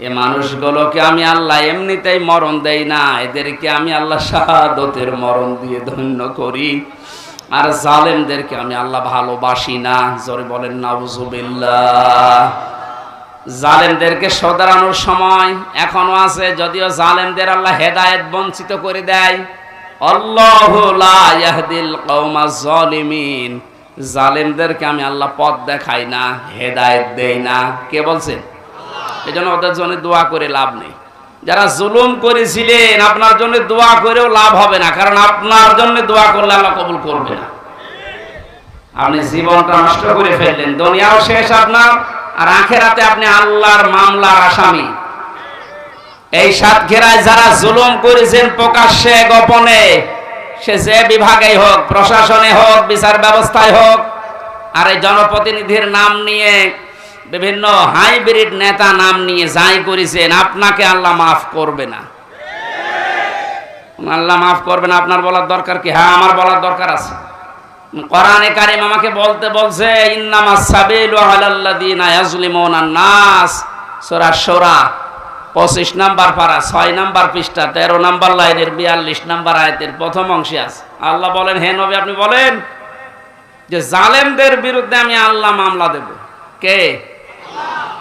এ মানুষগুলোকে আমি আল্লাহ এমনিতেই মরণ দেই না, এদেরকে আমি আল্লাহ শাহাদাতের মরণ দিয়ে ধন্য করি। আর জালেমদেরকে আমি আল্লাহ ভালোবাসি না। জোরে বলেন নাউজুবিল্লাহ। জালেমদেরকে শোধরানোর সময় এখনো আছে, যদিও জালেমদের আল্লাহ হেদায়েত বঞ্চিত করে দেয়। আল্লাহু লা ইয়াহদিল কওমাজ জালিমিন। জালেমদেরকে আমি আল্লাহ পথ দেখাই না, হেদায়েত দেই না। কে বলছে? এজন্য ওদের জন্য দোয়া করে লাভ নেই। যারা জুলুম করেছিলেন আপনার জন্য দোয়া করেও লাভ হবে না, কারণ আপনার জন্য দোয়া করলে আল্লাহ কবুল করবে না। আপনি জীবনটা নষ্ট করে ফেললেন, দুনিয়াও শেষ আপনার, আর আখিরাতে আপনি আল্লাহর মামলার আসামি। এই সাতক্ষীরায় যারা জুলুম করেছেন প্রকাশ্যে গোপনে, সে যে বিভাগেই হোক, প্রশাসনে হোক, বিচার ব্যবস্থায় হোক, আর এই জনপ্রতিনিধির নাম নিয়ে, বিভিন্ন হাইব্রিড নেতা নাম নিয়ে যাই করেছেন, আপনাকে আল্লাহ মাফ করবে না। আল্লাহ মাফ করবে না। আপনার বলার দরকার কি? হ্যাঁ, আমার বলার দরকার আছে। কোরআনে কারীম আমাকে বলতে বলছে, ইন্নামাস সাবিলু আলাল্লাযীনা ইয়াজলিমুনান নাস। সূরা শূরা 25 নাম্বার পারা 6 নাম্বার পৃষ্ঠা 13 নাম্বার লাইনের 42 নাম্বার আয়াতের প্রথম অংশে আছে। আল্লাহ বলেন, হে নবী আপনি বলেন যে জালেমদের বিরুদ্ধে আমি আল্লাহ মামলা দেব। কে?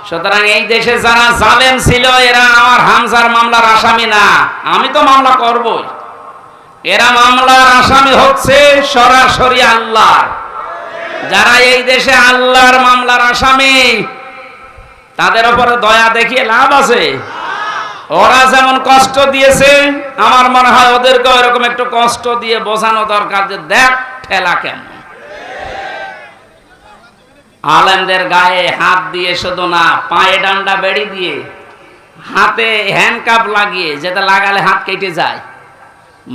সুতরাং এই দেশে যারা জালেম ছিল এরা আমার হামজার মামলার আসামি না, আমি তো মামলা করবই। এরা মামলার আসামি হচ্ছে সরাসরি আল্লাহ। যারা এই দেশে আল্লাহর মামলার আসামি তাদের উপরে দয়া দেখিয়ে লাভ আছে? ওরা যেমন কষ্ট দিয়েছে আমার মনে হয় ওদেরকে এরকম একটু কষ্ট দিয়ে বোঝানো দরকার যে দেখ ঠেলা কেমন। আলেমদের গায়ে হাত দিয়ে শুধু না, পায়ে ডান্ডা বেড়ি দিয়ে, হাতে হ্যান্ডকাপ লাগিয়ে, যেটা লাগালে হাত কেটে যায়,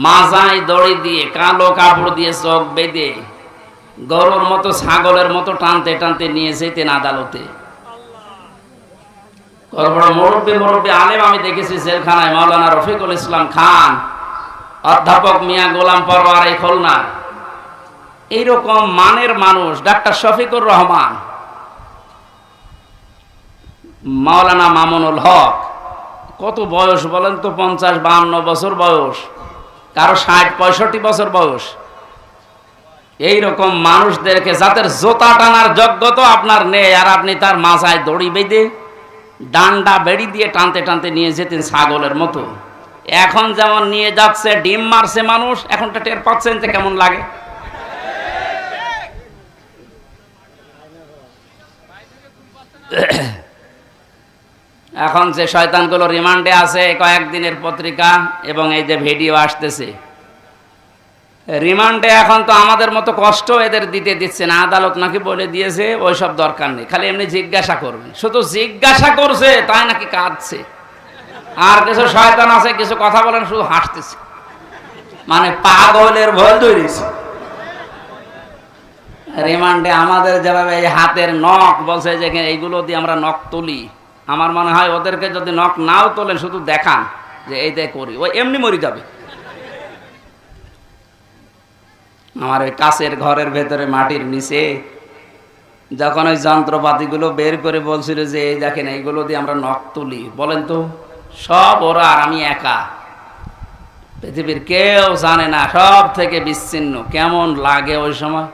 মাজায় দড়ি দিয়ে, কালো কাপড় দিয়ে চোখ বেঁধে গরুর মতো ছাগলের মতো টানতে টানতে নিয়ে যেতেন আদালতে। মুরব্বী আলেম আমি দেখেছি জেলখানায়, মাওলানা রফিকুল ইসলাম খান, অধ্যাপক মিয়া গোলাম পরওয়ার এই খুলনা, এইরকম মানের মানুষ, ডাক্তার শফিকুর রহমান, মাওলানা মামুনুল হক, কত বয়স বলেন তো? 50-52 বছর বয়স, কারো 60-65 বছর বয়স। এইরকম মানুষদেরকে যাদের জোতা টানার যোগ্যতা আপনার নেই, আর আপনি তার মাথায় দড়ি বেঁধে ডান্ডা বেড়ি দিয়ে টানতে টানতে নিয়ে যেতেন ছাগলের মতো। এখন যেমন নিয়ে যাচ্ছে, ডিম মারছে মানুষ, এখনটা টের পাচ্ছেন যে কেমন লাগে। এখন যে শয়তানগুলো রিমান্ডে আছে, কয়েকদিনের পত্রিকা এবং এই যে ভিডিও আসতেছে, রিমান্ডে এখন তো আমাদের মতো কষ্ট এদের দিতে দিচ্ছে না, আদালত নাকি বলে দিয়েছে ওইসব দরকার নেই, খালি এমনি জিজ্ঞাসা করবেন। শুধু জিজ্ঞাসা করছে তাই নাকি কাঁদছে। আর কিছু শয়তান আছে কিছু কথা বলেন শুধু হাসতেছে, মানে পাগলের ভয় ধরেছে। রিমান্ডে আমাদের যেভাবে এই হাতের নখ বলছে যে এইগুলো দিয়ে আমরা নখ তুলি, আমার মনে হয় ওদেরকে যদি নখ নাও তোলেন, শুধু দেখান যে এইটাই করি, ও এমনি মরে যাবে। আমার ওই কাছের ঘরের ভেতরে মাটির নিচে যখন ওই যন্ত্রপাতিগুলো বের করে বলছিল যে এই দেখেন এইগুলো দিয়ে আমরা নখ তুলি, বলেন তো সব ওরা আর আমি একা, পৃথিবীর কেউ জানে না, সব থেকে বিচ্ছিন্ন। কেমন লাগে ওই সময়?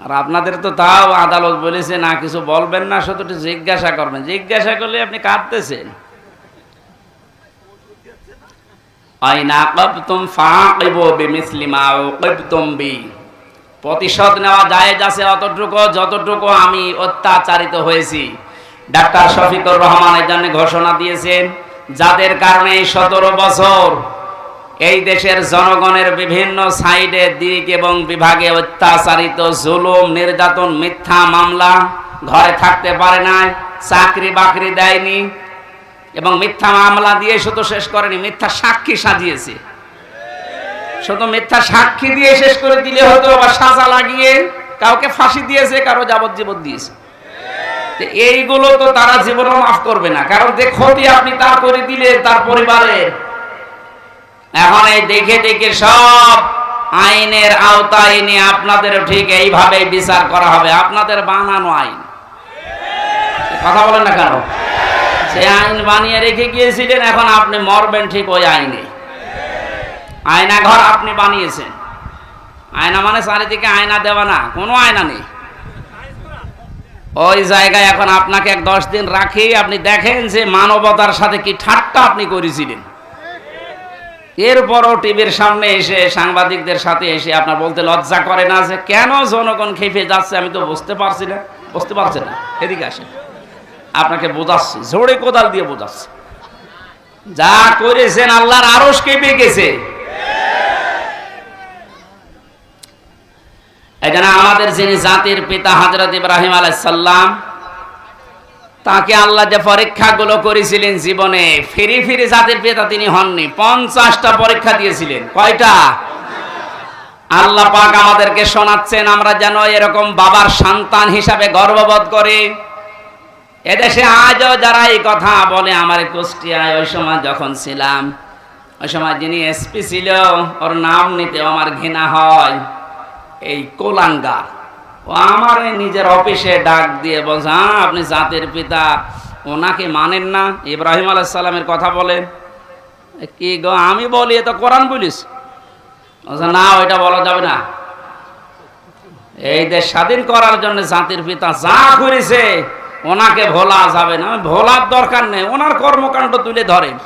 আর আপনাদের তো তাও আদালত বলেছে না কিছু বলবেন না, শুধু একটু জিজ্ঞাসা করবেন। জিজ্ঞাসা করলে আপনি কাঁদতেছেন। প্রতিশোধ নেওয়া জায়েজ আছে অতটুকু যতটুকু আমি অত্যাচারিত হয়েছি। ডাক্তার শফিকুর রহমান এই জন্য ঘোষণা দিয়েছেন, যাদের কারণে 17 বছর এই দেশের জনগণের বিভিন্ন সাইডে দিক এবং বিভাগে অত্যাচারিত, জুলুম, নির্যাতন, মিথ্যা মামলা, ঘরে থাকতে পারে নাই, চাকরি বাকরি দেয়নি, এবং মিথ্যা মামলা দিয়ে শুধু শেষ করেনি, মিথ্যা সাক্ষী সাজিয়েছে। শুধু মিথ্যা সাক্ষী দিয়ে শেষ করে দিলে হতো, বা সাজা লাগিয়ে কাউকে ফাঁসি দিয়েছে, কারো যাবজ্জীবন দিয়েছে। এইগুলো তো তারা জীবনও মাফ করবে না, কারণ যে ক্ষতি আপনি তার করে দিলে তার পরিবারের। এখন এই দেখে দেখে সব আইনের আওতায় এনে আপনাদেরও ঠিক এইভাবে বিচার করা হবে, আপনাদের বানানো আইন। কথা বলেন না কেন? সে আইন বানিয়ে রেখে গিয়েছিলেন, এখন আপনি মরবেন ঠিক ওই আইনে। আয়না ঘর আপনি বানিয়েছেন। আয়না মানে চারিদিকে আয়না দেওয়া না, কোনো আয়না নেই। ওই জায়গায় এখন আপনাকে 10 দিন রাখি, আপনি দেখেন যে মানবতার সাথে কি ঠাট্টা আপনি করেছিলেন। এরপরও টিভির সামনে এসে সাংবাদিকদের সাথে এসে আপনার বলতে লজ্জা করে না যে কেন জনগণ খেপে যাচ্ছে, আমি তো বুঝতে পারছি না। বুঝতে পারছেন না? এদিকে আসেন, আপনাকে বোঝাচ্ছি, জোরে কোদাল দিয়ে বোঝাচ্ছি। যা করেছেন আল্লাহর আরশ কেঁপে গেছে। এই জন্য আমাদের যিনি জাতির পিতা হযরত ইব্রাহিম আলাইহিস সালাম, তাকে আল্লাহ যে পরীক্ষাগুলো করেছিলেন জীবনে, ফিরি ফিরি জাতির পিতা তিনি হননি, 50টা পরীক্ষা দিয়েছিলেন। কয়টা? আল্লাহ পাক আমাদেরকে শোনাচ্ছেন, আমরা যেন এরকম বাবার সন্তান হিসাবে গর্ববোধ করি। এদেশে আজও যারা এই কথা বলে, আমার কুষ্টিয়ায় ওই সময় যখন ছিলাম, ওই সময় যিনি এসপি ছিল, ওর নাম নিতেও আমার ঘৃণা হয়। এই কোলাঙ্গার, ও আমার নিজের অফিসে ডাক দিয়ে বলছে, হ্যাঁ আপনি জাতির পিতা ওনাকে মানেন না? ইব্রাহিম আলাইহিস সালামের কথা বলেন। কি গো, আমি বলি এ তো কোরআন বলিস। না, ওইটা বলা যাবে না। এই দেশ স্বাধীন করার জন্য জাতির পিতা যা করেছে ওনাকে ভোলা যাবে না। ভোলার দরকার নেই, ওনার কর্মকাণ্ড তুলে ধরেন।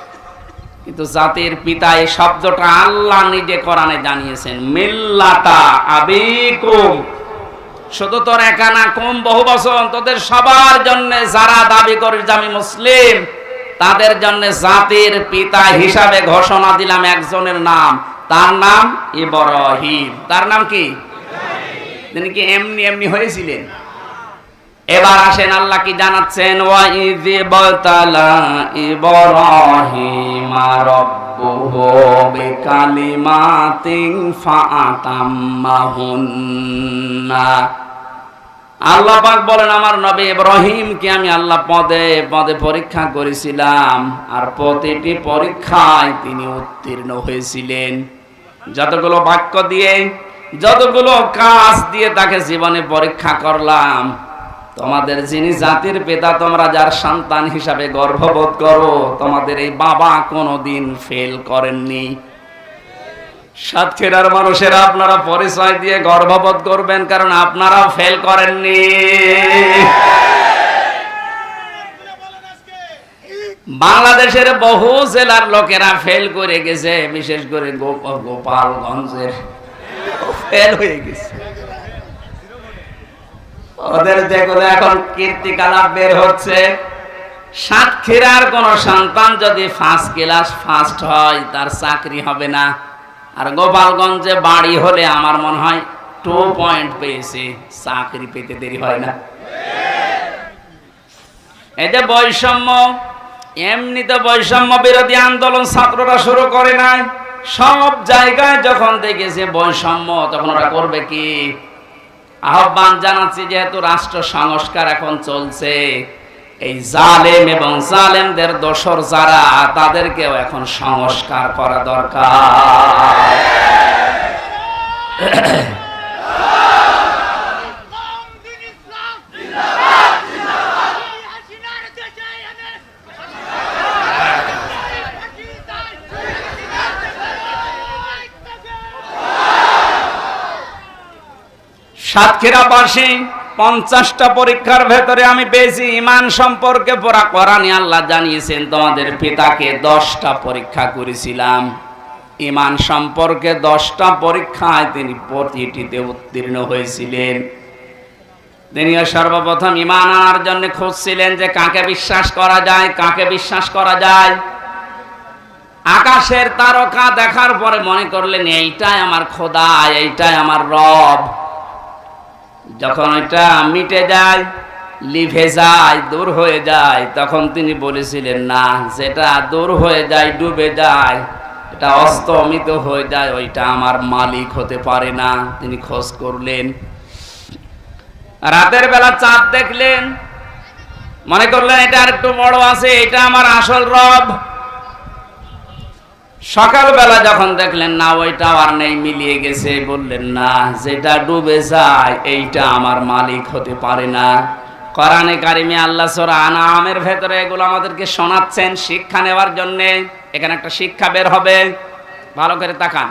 কিন্তু জাতির পিতা এই শব্দটা আল্লাহ নিজে কোরআনে জানিয়েছেন, মিল্লাতা আবিকুম। শুধু তোর একা না, কম বহু বচন, তোদের সবার জন্য যারা দাবি করে যে আমি মুসলিম, তাদের জন্য জাতির পিতা হিসাবে ঘোষণা দিলাম একজনের নাম, তার নাম ইব্রাহিম। তার নাম কি? তিনি কি এমনি এমনি হয়েছিলেন? এবার আসেন আল্লাহ কি জানাচ্ছেন, ওয়া ইয বাতালা ইব্রাহিমা রাব্বুহু বিকালিমাতিন ফাআতাম্মাহুন্না। আল্লাহ পাক বলেন, আমার নবী ইব্রাহিমকে আমি আল্লাহ পদে পদে পরীক্ষা করেছিলাম, আর প্রতিটি পরীক্ষায় তিনি উত্তীর্ণ হয়েছিলেন। যতগুলো বাক্য দিয়ে, যতগুলো কাজ দিয়ে তাকে জীবনে পরীক্ষা করলাম, তোমাদের যিনি জাতির পিতা, তোমরা যার সন্তান হিসাবে গর্ববোধ করো, তোমাদের এই বাবা কোনোদিন ফেল করেননি। সাতক্ষীরার মানুষেরা আপনারা পরিচয় দিয়ে গর্ববোধ করবেন, কারণ আপনারাও ফেল করেননি। বাংলাদেশের বহু জেলার লোকেরা ফেল করে গেছে, বিশেষ করে গোপালগঞ্জের ফেল হয়ে গেছে। ওদের যেগুলো এখন কীর্তিকলাপ বের হচ্ছে, সাতক্ষীরার কোন সন্তান যদি ফার্স্ট ক্লাস ফার্স্ট হয়, তার চাকরি হবে না। আর গোপালগঞ্জে বাড়ি হলে আমার মনে হয় 2 পয়েন্ট পেয়েছে, চাকরি পেতে দেরি হয় না। এই যে বৈষম্য, এমনিতে বৈষম্য বিরোধী আন্দোলন ছাত্ররা শুরু করে নাই। সব জায়গায় যখন দেখেছে বৈষম্য, তখন ওরা করবে কি? আহ্বান জানাচ্ছি, যেহেতু রাষ্ট্র সংস্কার এখন চলছে, এই জালেম এবং জালেমদের দোসর যারা, তাদেরকেও এখন সংস্কার করা দরকার। সাতক্ষীরাবাসী 50টা পরীক্ষার ভেতরে আমি পেয়েছি ঈমান সম্পর্কে পড়া কোরআনে আল্লাহ জানিয়েছেন, তোমাদের পিতাকে 10টা পরীক্ষা করেছিলাম। ঈমান সম্পর্কে 10টা পরীক্ষায় তিনি প্রতিটিতে উত্তীর্ণ হয়েছিলেন। তিনিও সর্বপ্রথম ঈমান আনার জন্য খুঁজছিলেন যে কাকে বিশ্বাস করা যায়, কাকে বিশ্বাস করা যায়। আকাশের তারকা দেখার পরে মনে করলেন এইটাই আমার খোদা, এইটাই আমার রব। যখন এটা মিটে যায়, লিভে যায়, দূর হয়ে যায়, তখন তিনি বলেছিলেন না, যেটা দূর হয়ে যায়, ডুবে যায়, এটা অস্তমিত হয়ে যায়, ওইটা আমার মালিক হতে পারে না। তিনি খোঁজ করলেন, রাতের বেলা চাঁদ দেখলেন, মনে করলেন এটা আর একটু বড় আছে, এটা আমার আসল রব। সকালবেলা যখন দেখলেন না, ওইটা আর নেই, মিলিয়ে গেছে, বললেন না, যেটা ডুবে যায় এইটা আমার মালিক হতে পারে না। কোরআনে কারিমে আল্লাহ সূরা আনআমের ভেতরে এগুলো আমাদেরকে শোনাচ্ছেন শিক্ষা নেওয়ার জন্য। এখানে একটা শিক্ষা বের হবে, ভালো করে তাকান।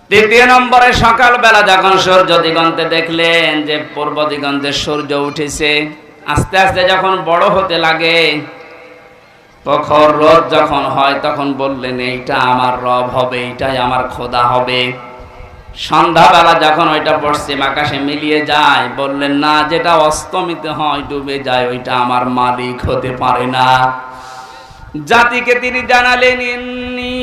দ্বিতীয় নম্বরে, সকালবেলা যখন সূর্য দিগন্তে দেখলেন যে পূর্ব দিগন্তে সূর্য উঠেছে, আস্তে আস্তে যখন বড় হতে লাগে, প্রখর রোদ যখন হয়, তখন বললেন এইটা আমার রব হবে, এইটাই আমার খোদা হবে। সন্ধ্যাবেলা যখন ওইটা পশ্চিম আকাশে মিলিয়ে যায়, বললেন না, যেটা অস্তমিত হয়, ডুবে যায়, ওইটা আমার মালিক হতে পারে না। জাতিকে তিনি জানালেন, ইন্নী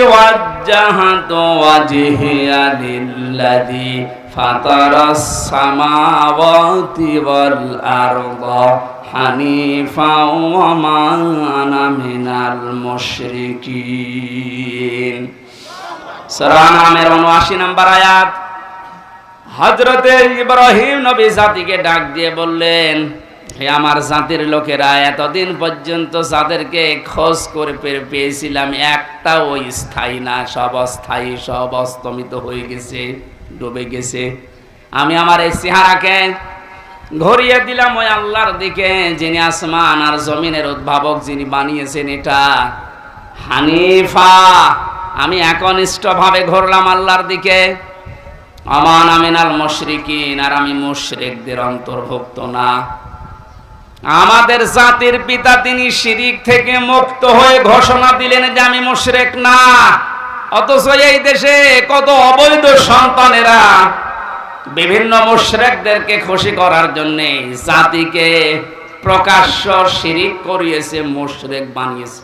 ওয়াজ্জাহাতু ওয়াজহিয়া লিল্লাযী ফাতারাস সামাওয়াতি ওয়াল আরদা হানিফা ওয়া মা আনা মিনাল মুশরিকিন। সূরা আনআমের 79 নম্বর আয়াত। হযরতে ইব্রাহিম নবী জাতিকে ডাক দিয়ে বললেন, হে আমার জাতির লোকেরা, এতদিন পর্যন্ত যাদেরকে খোঁজ করে পেয়েছিলাম, একটাও স্থায়ী না, সব অস্থায়ী, সব অস্তমিত হয়ে গেছে, ডুবে গেছে। আমি আমার এই চেহারাকে ঘুরিয়ে দিলাম ওই আল্লাহর দিকে যিনি আসমান আর জমিনের উদ্ভাবক, যিনি বানিয়েছেন এটা হানিফা। আমি একনিষ্ঠ ভাবে ঘুরলাম আল্লাহর দিকে। আমান আমিনাল মুশরিকিন, আর আমি মুশরিকদের অন্তর্ভুক্ত না। আমাদের জাতির পিতা তিনি শিরিক থেকে মুক্ত হয়ে ঘোষণা দিলেন যে আমি মুশরিক না, অথচ এই দেশে কত অবৈধ সন্তানেরা বিভিন্ন মুশরিকদেরকে খুশি করার জন্য জাতিকে প্রকাশ্য শিরিক করিয়েছে, মুশরিক বানিয়েছে।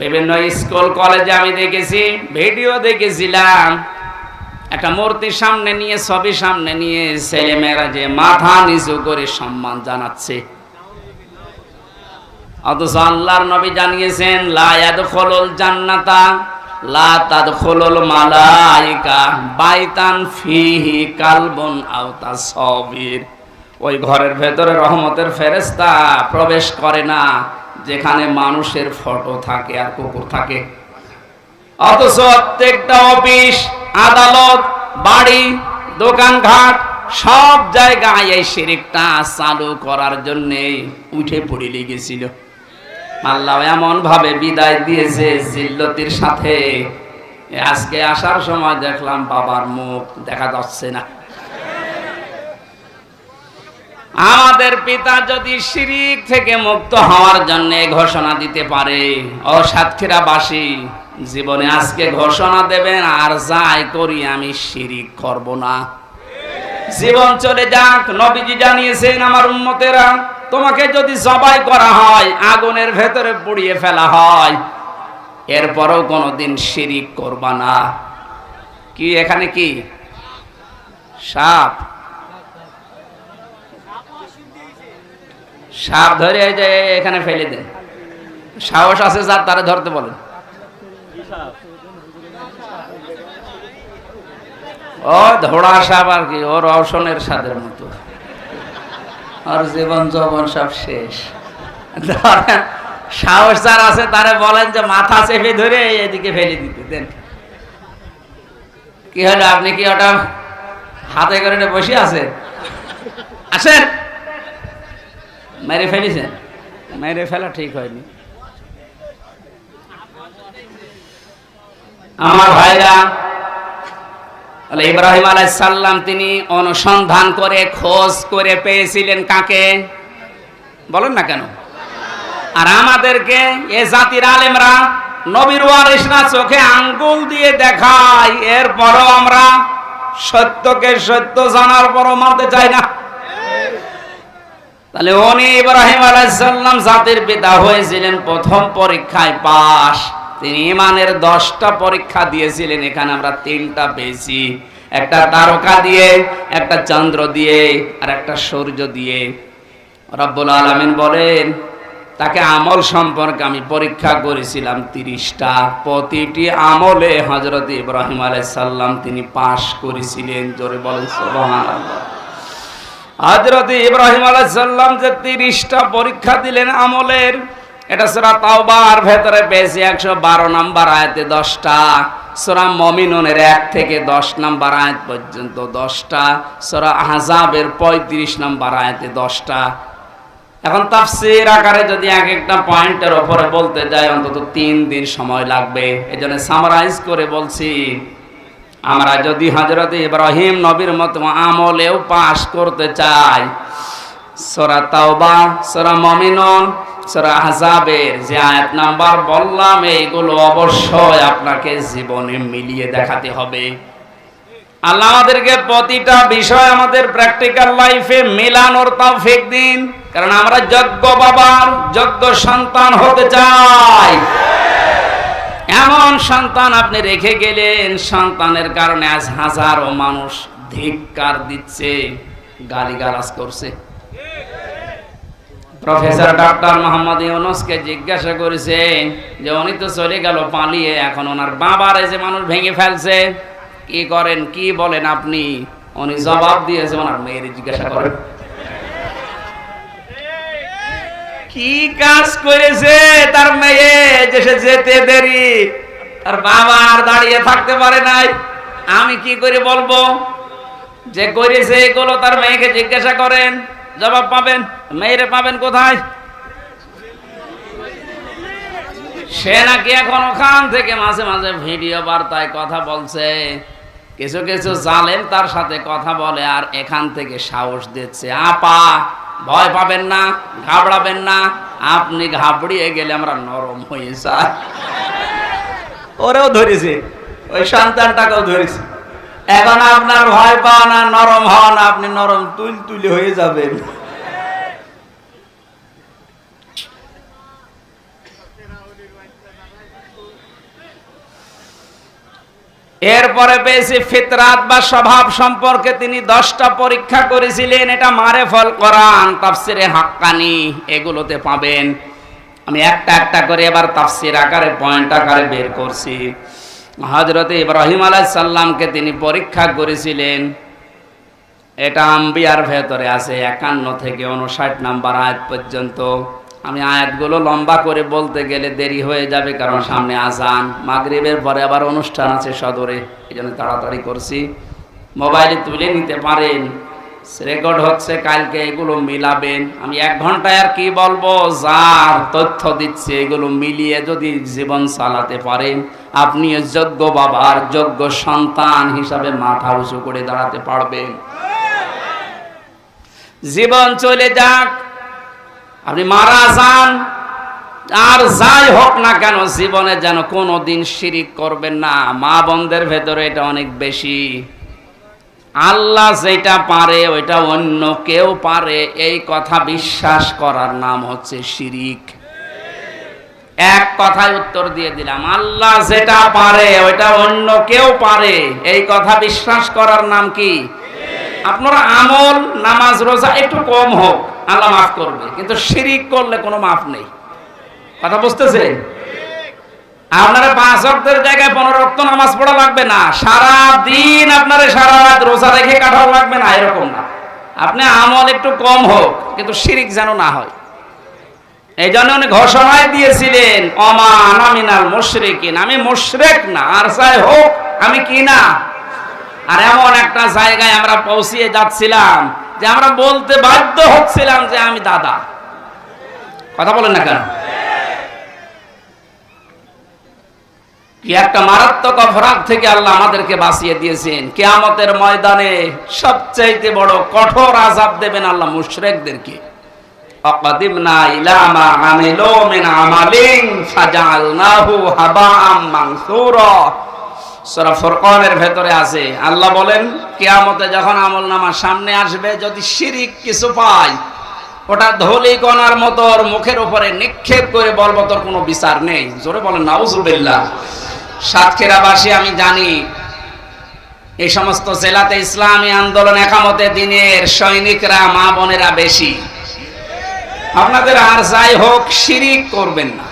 বিভিন্ন স্কুল কলেজে আমি দেখেছি, ভিডিও দেখেছিলাম, একটা মূর্তি সামনে নিয়ে, ছবি সামনে নিয়ে ছেলেমেয়েরা যে মাথা নিচু করে সম্মান জানাচ্ছে, অথচ আল্লাহর নবী জানিয়েছেন লা ইয়াদখুলুল জান্নাতা লা তাদখুলুল মালায়েকা বাইতান ফিহি কালবুন আও তাসাবির। ওই ঘরের ভেতরে রহমতের ফেরেশতা প্রবেশ করে না যেখানে মানুষের ফটো থাকে আর কুকুর থাকে। অথচ প্রত্যেকটা অফিস, আদালত, বাড়ি, দোকানঘাট সব জায়গায় এই শিরকটা চালু করার জন্য উঠে পড়ে লেগেছিল। আল্লাহ এমন ভাবে বিদায় দিয়েছে জিল্লতির সাথে। আজকে আসার সময় দেখলাম বাবার মুখ দেখা যাচ্ছে না। আমাদের পিতা যদি শিরিক থেকে মুক্ত হওয়ার জন্য ঘোষণা দিতে পারে, ও সাতক্ষীরাবাসী জীবনে আজকে ঘোষণা দেবেন, আর যাই করি আমি শিরিক করব না। জীবন চলে যাক, নবীজি জানিয়েছেন আমার উম্মতেরা তোমাকে যদি জবাই করা হয়, আগুনের ভেতরে পুড়িয়ে ফেলা হয়, এরপরও কোনোদিন শিরিক করবা না। কি এখানে কি সাপ? সাপ ধরে এই যে এখানে ফেলে দেন। সাহস আছে যার তারা ধরতে বলেন। ও ধোড়া সাপ আর কি, ওর রওশনের সাদের মতো, আর জীবন যৌবন সব শেষ। সাহস যার আছে তারে বলেন যে মাথা চেপে ধরে এদিকে ফেলে দিতে দেন। কি হলো, আপনি কি ওটা হাতে করে বসে আছেন? আসেন, মেরে ফেলেছেন। মেরে ফেলা ঠিক হয়নি। আমার ভাইরা, ইব্রাহিম আলাইহিস সালাম তিনি অনুসন্ধান করে খোঁজ করে পেয়েছিলেন কাকে? বলেন না কেন? আর আমাদেরকে এ জাতির আলেমরা, নবীর ওয়ারিসরা চোখে আঙ্গুল দিয়ে দেখায়, এরপরও আমরা সত্যকে সত্য জানার পরও মানতে চাই না। তাহলে উনি ইব্রাহিম আলাইহিস সালাম জাতির পিতা হয়েছিলেন প্রথম পরীক্ষায় পাস। তিনি ইমানের 10টা পরীক্ষা দিয়েছিলেন, এখানে আমরা 3টা পেয়েছি। একটা তারকা দিয়ে, একটা চন্দ্র দিয়ে, আর একটা সূর্য দিয়ে। রব্বুল আলামিন বলেন তাকে আমল সম্পর্কে আমি পরীক্ষা করেছিলাম 30টা। প্রতিটি আমলে হযরত ইব্রাহিম আলাইহিস সালাম তিনি পাস করেছিলেন। জোরে বলেন সুবহানাল্লাহ। হযরত ইব্রাহিম আলাইহিস সালাম যে 30টা পরীক্ষা দিলেন আমলের, এটা সূরা তাওবার ভেতরে পেয়েছি 112 নম্বর আয়াতে 10টা, সূরা মুমিনুনের 1 থেকে 10 নম্বর আয়াত পর্যন্ত 10টা, সূরা আহজাবের 35 নম্বর আয়াতে 10টা। এখন তাফসীর আকারে যদি এক একটা পয়েন্টের উপরে বলতে যাই অন্তত 3 দিন সময় লাগবে। এজন্য সামারাইজ করে বলছি, আমরা যদি হযরত ইব্রাহিম নবীর মতো আমলেও পাস করতে চাই, সূরা তাওবা, সূরা মুমিনুন, সূরা আহজাবের যে আয়াত নাম্বার বললাম, এইগুলো অবশ্যই আপনাকে জীবনে মিলিয়ে দেখাতে হবে। আল্লাহ আমাদেরকে প্রতিটা বিষয় আমাদের প্র্যাকটিক্যাল লাইফে মেলানোর তৌফিক দিন, কারণ আমরা যোগ্য বাবার যোগ্য সন্তান হতে চাই। এমন সন্তান আপনি রেখে গেলেন, সন্তানের কারণে আজ হাজারো মানুষ ধিক্কার দিচ্ছে, গালিগালাজ করছে। প্রফেসর ডক্টর মোহাম্মদ ইউনূসকে জিজ্ঞাসা করেছে যে উনি তো চলে গেল পালিয়ে, এখন ওনার বাবার এই যে মানুষ ভেঙে ফেলছে, কি করেন, কি বলেন আপনি? উনি জবাব দিয়েছে, ওনার মেয়ের জিজ্ঞাসা করেন কি কাজ করেছে তার মেয়ে যে সে যেতে দেরি, তার বাবা আর দাঁড়িয়ে থাকতে পারে নাই। আমি কি করে বলবো? যে করেছে এগুলো তার মেয়েকে জিজ্ঞাসা করেন, জবাব পাবেন। মেয়েরে পাবেন কোথায়? সে নাকি এখন ওখান থেকে মাঝে মাঝে ভিডিও বার্তায় কথা বলছে, কিছু কিছু জালেম তার সাথে কথা বলে আর এখান থেকে সাহস দিচ্ছে। আপা ভয় পাবেন না, ঘাবড়াবেন না, আপনি ঘাবড়িয়ে গেলে আমরা নরম হয়ে যাই। ওরেও ধরেছে, ওই সন্তানটাকেও ধরেছে। এখন আপনার ভয় পাওয়া না, নরম হওয়া না, আপনি নরম তুলে হয়ে যাবেন। এরপরে পেয়েছি ফিতরাত বা স্বভাব সম্পর্কে তিনি 10টা পরীক্ষা করেছিলেন। এটা মারেফুল কোরআন, তাফসিরে হাক্কানি, এগুলোতে পাবেন। আমি একটা একটা করে এবার তাফসির আকারে পয়েন্ট আকারে বের করছি। হযরত ইব্রাহিম আলাইহিস সালামকে তিনি পরীক্ষা করেছিলেন। এটা আম্বিয়ার ভেতরে আছে 51 থেকে 59 নাম্বার আয়াত পর্যন্ত। আমি আয়াতগুলো লম্বা করে বলতে গেলে দেরি হয়ে যাবে, কারণ সামনে আযান, মাগরিবের পরে আবার অনুষ্ঠান আছে সদরে, এইজন্য তাড়াতাড়ি করছি। মোবাইলে তুলে নিতে পারেন, রেকর্ড হচ্ছে, কালকে এগুলো মিলাবেন। আমি 1 ঘন্টায় আর কি বলবো, যার তথ্য দিচ্ছে এগুলো মিলিয়ে যদি জীবন চালাতে পারেন, আপনি যোগ্য বাবার যোগ্য সন্তান হিসাবে মাথা উঁচু করে দাঁড়াতে পারবেন। জীবন চলে যাক, আপনি মারা যান, আর যাই হোক না কেন জীবনে যেন কোনোদিন শিরিক করবেন না। মা বোনদের ভেতরে এটা অনেক বেশি। আল্লাহ যেটা পারে ওইটা অন্য কেউ পারে, এই কথা বিশ্বাস করার নাম হচ্ছে শিরিক। এক কথায় উত্তর দিয়ে দিলাম, আল্লাহ যেটা পারে ওইটা অন্য কেউ পারে, এই কথা বিশ্বাস করার নাম কি? আপনার আমল, নামাজ, রোজা একটু কম হোক, আল্লাহ মাফ করবে, কিন্তু শিরিক করলে কোনো মাফ নেই। কথা বুঝতেছেন? আপনারা 5 ওয়াক্তের জায়গায় 15 ওয়াক্ত নামাজ পড়া লাগবে না, সারা দিন আপনারা সারা রাত রোজা রেখে কাটাও লাগবে না, এরকম না। আপনি আমল একটু কম হোক, কিন্তু শিরিক যেন না হয়। এই জন্য উনি ঘোষণায় দিয়েছিলেন, ওমা আনা মিনাল মুশরিকিন, আমি মুশরিক না, আর যাই হোক আমি কি না। আর এমন একটা জায়গায় আমরা পৌঁছিয়ে যাচ্ছিলাম যে আমরা বলতে বাধ্য হচ্ছিলাম যে আমি দাদা। কথা বলেন না কেন? কি একটা মারাত্মক অপরাধ থেকে আল্লাহ আমাদেরকে বাঁচিয়ে দিয়েছেন। কিয়ামতের ময়দানে সবচেয়ে বড় কঠোর আযাব দেবেন আল্লাহ মুশরিকদেরকে। আকাদিমনা ইলা মা আমিলু মিন আমালিন ফাজআলনাহু হাবাআম মানসুরা। সূরা ফুরকানের ভেতরে আছে, আল্লাহ বলেন কিয়ামতে যখন আমলনামা সামনে আসবে, যদি শিরিক কিছু পায়, ওটা ধুলি কণার মতো ওর মুখের উপরে নিক্ষেপ করে বলবো তোর কোনো বিচার নেই। জোরে বলেন নাউজুবিল্লাহ। সাতক্ষীরাবাসী আমি জানি, এই সমস্ত জেলাতে ইসলামী আন্দোলন একামতে দিনের সৈনিকরা, মা বোনেরা বেশি। আপনাদের আর যাই হোক শিরিক করবেন না,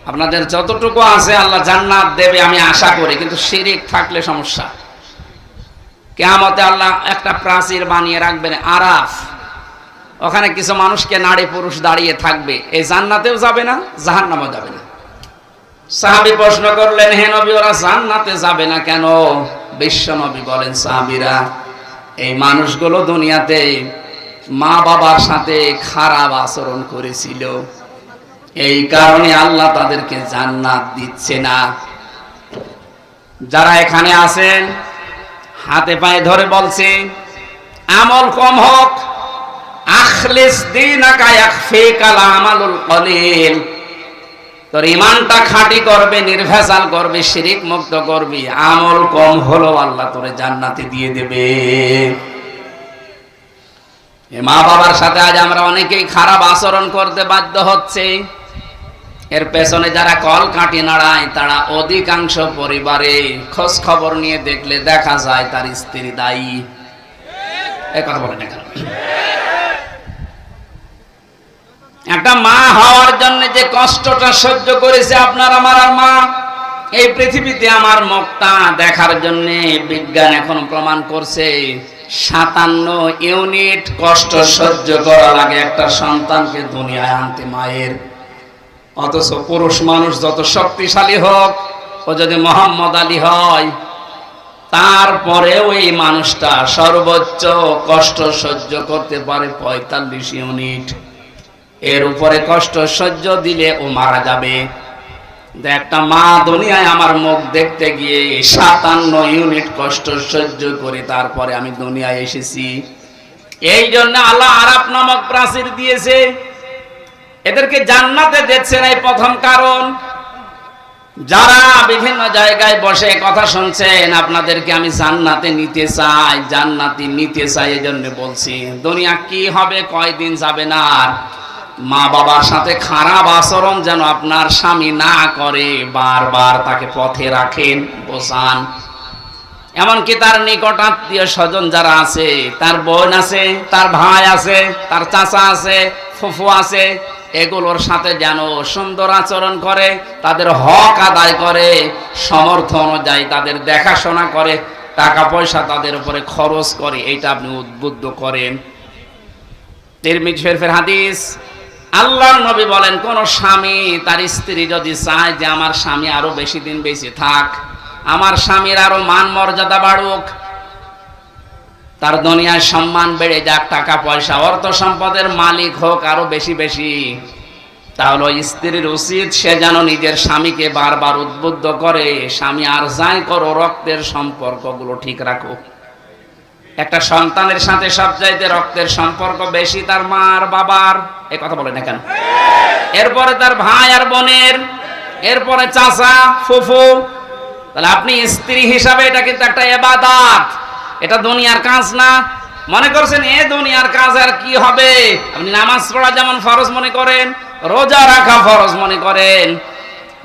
আপনাদের যতটুকু আছে আল্লাহ জান্নাত দেবে আমি আশা করি, কিন্তু শিরিক থাকলে সমস্যা। কিয়ামতে আল্লাহ একটা প্রাচীর বানিয়ে রাখবেন আরাফ, ওখানে কিছু মানুষকে নারী পুরুষ দাঁড়িয়ে থাকবে, এই জান্নাতেও যাবে না, জাহান্নামেও যাবে না। সাহাবী প্রশ্ন করলেন, হে নবী ওরা জান্নাতে যাবে না কেন? বিশ্ব নবী বলেন, সাহাবীরা এই মানুষগুলো দুনিয়াতে মা বাবার সাথে খারাপ আচরণ করেছিল, এই কারণে আল্লাহ তাদেরকে জান্নাত দিচ্ছে না। যারা এখানে আছেন হাতে পায়ে ধরে বলছে আমল কম হোক, আখলিস দীনাকা ইয়াকফিকাল আমালুল কলিল, তোর ঈমানটা খাঁটি করবে, নির্ভেজাল করবে, শিরিক মুক্ত করবি, আমল কম হলো আল্লাহ তোরে জান্নাতে দিয়ে দেবে। মা বাবার সাথে আজ আমরা অনেকেই খারাপ আচরণ করতে বাধ্য হচ্ছে। এর পেছনে যারা কল কাটি নাড়ায় তারা অধিকাংশ পরিবারে খোঁজ খবর নিয়ে দেখলে দেখা যায় তার স্ত্রী দায়ী। এই কথা বলেন না। একটা মা হওয়ার জন্য যে কষ্টটা সহ্য করেছে আপনার আমার মা, এই পৃথিবীতে আমার মুখটা দেখার জন্য বিজ্ঞান এখন প্রমাণ করছে 57 ইউনিট কষ্ট সহ্য করা লাগে একটা সন্তানকে দুনিয়ায় আনতে মায়ের। অথচ পুরুষ মানুষ যত শক্তিশালী হোক, ও যদি মোহাম্মদ আলী হয়, তারপরেও এই মানুষটা সর্বোচ্চ কষ্ট সহ্য করতে পারে 45 ইউনিট। এর উপরে কষ্ট সহ্য দিলে ও মারা যাবে। একটা মা দুনিয়ায় আমার মুখ দেখতে গিয়ে 57 ইউনিট কষ্ট সহ্য করে তারপরে আমি দুনিয়ায় এসেছি। এই জন্য আল্লাহ আরাফ নামক প্রাচীর দিয়েছে, এদেরকে জান্নাতে দিচ্ছেন। এই প্রথম কারণ। যারা বিভিন্ন জায়গায় বসে কথা শুনছেন, আপনাদেরকে আমি জান্নাতে নিতে চাই, জান্নাতি নিতে চাই। এই জন্য বলছি দুনিয়া কি হবে, কয়দিন যাবে না। আর মা বাবার সাথে খারাপ আচরণ যেন আপনার স্বামী না করে, বারবার তাকে পথে রাখেন, বোঝান। এমনকি তার নিকট আত্মীয় স্বজন যারা আছে, তার বোন আছে, তার ভাই আছে, তার চাচা আছে, ফুফু আছে, এগুলোর সাথে যেন সুন্দর আচরণ করে, তাদের হক আদায় করে, সমর্থ অনুযায়ী তাদের দেখাশোনা করে, টাকা পয়সা তাদের উপরে খরচ করে। এটা আপনি উদ্বুদ্ধ করেন। তিরমিজি শরীফের হাদিস, আল্লাহর নবী বলেন, কোন স্বামী তার স্ত্রী যদি চায় যে আমার স্বামী আরো বেশি দিন বেঁচে থাক, আমার স্বামীর আরো মান মর্যাদা বাড়ুক, তার দুনিয়ায় সম্মান বেড়ে যাক, টাকা পয়সা অর্থ সম্পদের মালিক হোক আরো বেশি বেশি, তাহলে স্ত্রীর উচিত সে যেন নিজের স্বামীকে বারবার উদ্বুদ্ধ করে, স্বামী আর যাই করো রক্তের সম্পর্কগুলো ঠিক রাখো। একটা সন্তানের সাথে সবচাইতে রক্তের সম্পর্ক বেশি তার মা আর বাবার, এ কথা বলে না কেন? এরপরে তার ভাই আর বোনের, এরপরে চাচা ফুফু। তাহলে আপনি স্ত্রী হিসাবে এটা কিন্তু একটা ইবাদত, এটা দুনিয়ার কাজ না। মনে করছেন এ দুনিয়ার কাজ আর কি হবে? আপনি নামাজ পড়া যেমন ফরজ মনে করেন, রোজা রাখা ফরজ মনে করেন,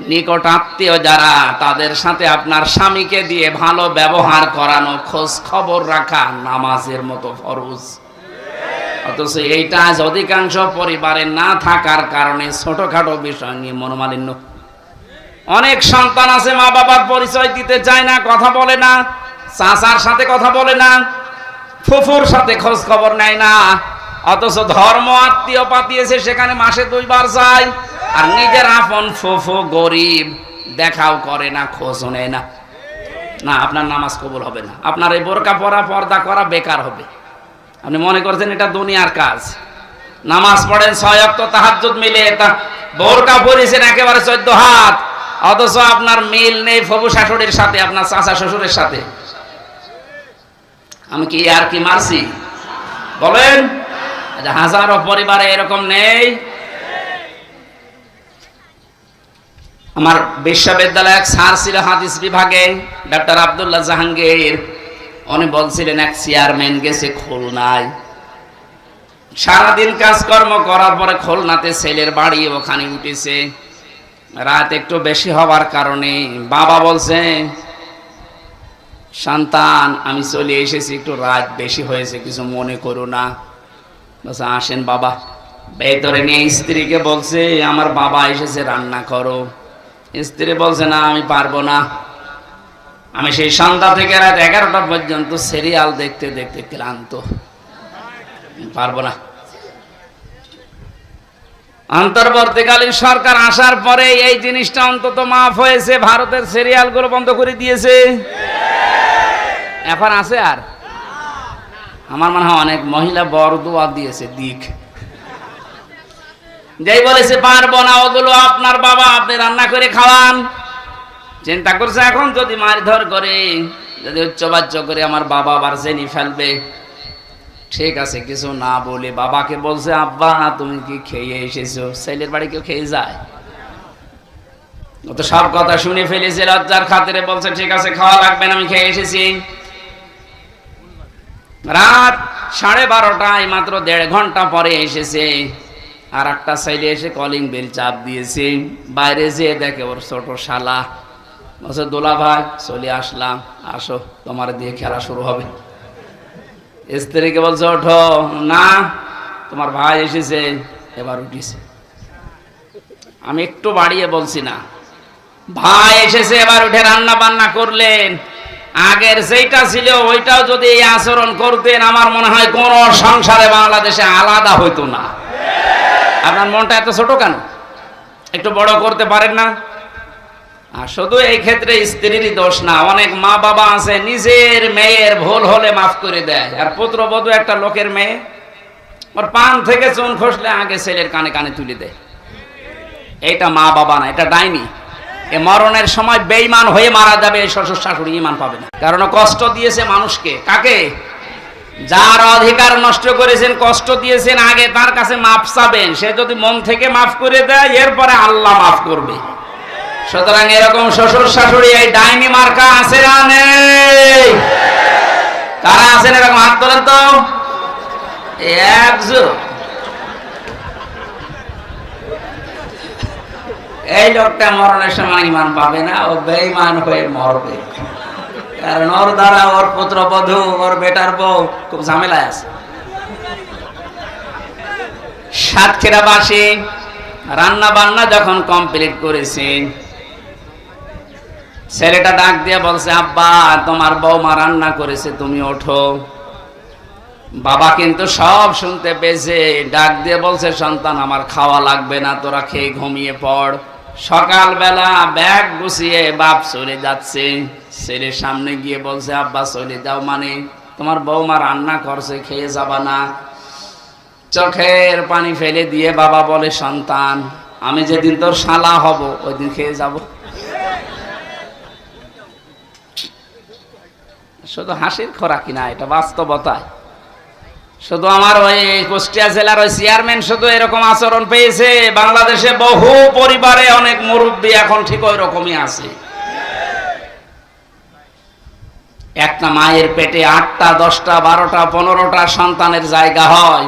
নিকট আত্মীয় যারা তাদের সাথে আপনার স্বামীকে দিয়ে ভালো ব্যবহার করানো, খোঁজ খবর রাখা নামাজের মতো ফরজ। অথচ এইটা আজ অধিকাংশ পরিবারে না থাকার কারণে ছোটখাটো বিষয় নিয়ে মনোমালিন্য। অনেক সন্তান আছে মা বাবার পরিচয় দিতে চায় না, কথা বলে না, চাচার সাথে কথা বলে না, ফুফুর সাথে খোঁজ খবর নেয় না, অথচ ধর্ম আত্মীয় পাতিয়েছে সেখানে মাসে 2 বার যায়, আর নিজের আপন ফুফু গরিব দেখাও করে না, খোঁজও নেয় না। না, আপনার নামাজ কবুল হবে না, আপনার এই বোরকা পরা পর্দা করা বেকার হবে। আপনি মনে করছেন এটা দুনিয়ার কাজ। নামাজ পড়েন 6 ওয়াক্ত তাহাজ্জুদ মিলে, বোরকা পরেছেন একেবারে 14 হাত, অথচ আপনার মিল নেই ফুফু শাশুড়ির সাথে, আপনার চাচা শ্বশুরের সাথে। আমি কি আর কি মারছি বলেন? হাজারো পরিবারে এরকম নেই। আমার বিশ্ববিদ্যালয়ে এক স্যার ছিল হাদিস বিভাগে, ডক্টর আব্দুল্লাহ জাহাঙ্গীর। উনি বলছিলেন এক চেয়ারম্যান গেছে খুলনায়, সারাদিন কাজকর্ম করার পরে খুলনাতে ছেলের বাড়ি, ওখানে উঠেছে। রাত একটু বেশি হওয়ার কারণে বাবা বলছে, সন্তান আমি চলে এসেছি, একটু রাত বেশি হয়েছে, কিছু মনে করো না। বলছে আসেন বাবা। ভেতরে নিয়ে স্ত্রীকে বলছে আমার বাবা এসেছে, রান্না করো। স্ত্রী বলছে না আমি পারবো না, আমি সেই সন্ধ্যা থেকে রাত 11টা পর্যন্ত সিরিয়াল দেখতে দেখতে ক্লান্ত, পারবো না। অন্তর্বর্তীকালীন সরকার আসার পরে এই জিনিসটা অন্তত মাফ হয়েছে, ভারতের সিরিয়ালগুলো বন্ধ করে দিয়েছে। এখন আছে আর আমার মনে হয় অনেক মহিলা বরদোয়া দিয়েছে দিক, যেই বলেছে পারবো না, ওগুলো আপনার বাবা, আপনি রান্না করে খাওয়ান। চিন্তা করছে এখন যদি মারধর করে, যদি উচ্চবাচ্য করে আমার বাবা আবার জেনে ফেলবে। ঠিক আছে, কিছু না বলে বাবাকে বলছে আব্বা তুমি কি খেয়ে এসেছো? ছেলের বাড়ি কেউ খেয়ে যায়? ও তো সব কথা শুনে ফেলেছে, লজ্জার খাতিরে বলছে ঠিক আছে খাওয়া লাগবে না, আমি খেয়ে এসেছি। রাত 12:30টায়, মাত্র 1.5 ঘন্টা পরে এসেছে। আর একটা ছেলে এসে কলিং বেল চাপ দিয়েছে, বাইরে যেয়ে দেখে ওর ছোট শালা। বলছে দোলা ভাই চলে আসলাম, আসো তোমার দিয়ে খেলা শুরু হবে। স্ত্রীকে বলছে ওঠো, না তোমার ভাই এসেছে, এবার উঠিছে। আমি একটু বাড়িয়ে বলছি না, ভাই এসেছে এবার উঠে রান্না বান্না করলেন। আগের যেটা ছিল ওইটাও যদি এই আচরণ করতেন, আমার মনে হয় কোন সংসারে বাংলাদেশে আলাদা হইতো না। আপনার মনটা এত ছোট কেন? একটু বড় করতে পারেন না? আর শুধু এই ক্ষেত্রে স্ত্রীরই দোষ না, অনেক মা বাবা আছে নিজের মেয়ের ভুল হলে মাফ করে দেয়। আর পুত্রবধূ একটা লোকের মেয়ে, ওর পান থেকে চুন খসলে আগে ছেলের কানে কানে তুলে দেয়। এটা মা বাবা না, এটা ডাইনি। এ মরণের সময় বেঈমান হয়ে মারা যাবে, শ্বশুর শাশুড়ি ঈমান পাবে না। কারণ কষ্ট দিয়েছে মানুষকে। কাকে? যার অধিকার নষ্ট করেছেন, কষ্ট দিয়েছেন, আগে তার কাছে মাফ চাবেন। সে যদি মন থেকে মাফ করে দেয়, এরপরে আল্লাহ মাফ করবে। সুতরাং এরকম শ্বশুর শাশুড়ি এই ডাইনি মার্কা আছে না নেই? কারা আছেন এরকম? হাত তোলেন তো। একজন এই লোকটা মরণের সময় ঈমান পাবে না, ও বেঈমান হয়ে মরবে। কারণ ওর দ্বারা ওর পুত্রবধূ, ওর বেটার বউ খুব ঝামেলায় আছে। সাতক্ষীরাবাসী রান্না বান্না যখন কমপ্লিট করেছে, ছেলেটা ডাক দিয়ে বলছে, আব্বা তোমার বৌমা রান্না করেছে, তুমি ওঠো। বাবা কিন্তু সব শুনতে পেয়েছে, ডাক দিয়ে বলছে, সন্তান আমার খাওয়া লাগবে না, তোরা খেয়ে ঘুমিয়ে পড়। সকালবেলা ব্যাগ গুছিয়ে বাপ চলে যাচ্ছে, ছেলের সামনে গিয়ে বলছে, আব্বা চলে যাও মানে? তোমার বৌমা রান্না করছে, খেয়ে যাবা না? চোখের পানি ফেলে দিয়ে বাবা বলে, সন্তান আমি যেদিন তোর শালা হব ওই দিন খেয়ে যাব। শুধু হাসির খোরাকি না, এটা বাস্তবতা। শুধু আমার ওই কুষ্টিয়া জেলার ওই চেয়ারম্যান শুধু এরকম আচরণ পেয়েছে, বাংলাদেশে বহু পরিবারে অনেক মুরব্বী এখন ঠিক ওই রকমই আছে। একটা মায়ের পেটে 8টা 10টা 12টা 15টা সন্তানের জায়গা হয়,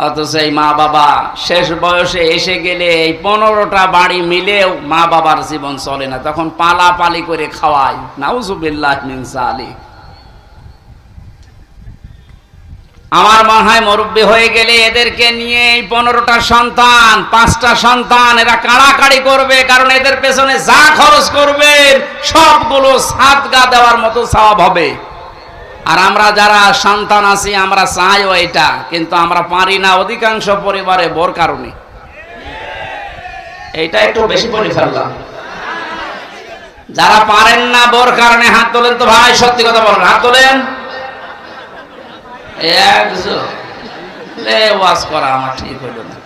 অথচ এই মা বাবা শেষ বয়সে এসে গেলে এই 15টা বাড়ি মিলেও মা বাবার জীবন চলে না, তখন পালাপালি করে খাওয়ায়। নাউজুবিল্লাহ মিন যালিক। আমার মনে হয় মুরব্বী হয়ে গেলে এদেরকে নিয়ে এই 15টা সন্তান 5টা সন্তান এরা কাড়াকাড়ি করবে, কারণ এদের পেছনে যা খরচ করবে সবগুলো সাদগা দেওয়ার মতো সওয়াব হবে। আর আমরা যারা সন্তান আছি আমরা চাইও এটা, কিন্তু আমরা পারি না অধিকাংশ পরিবারে বোর কারণে। এইটা একটু বেশি বলে ফেললাম। যারা পারেন না বোর কারণে হাত তোলেন তো ভাই, সত্যি কথা বলেন, হাত তোলেন। ওয়াজ করা আমার ঠিক হইল না।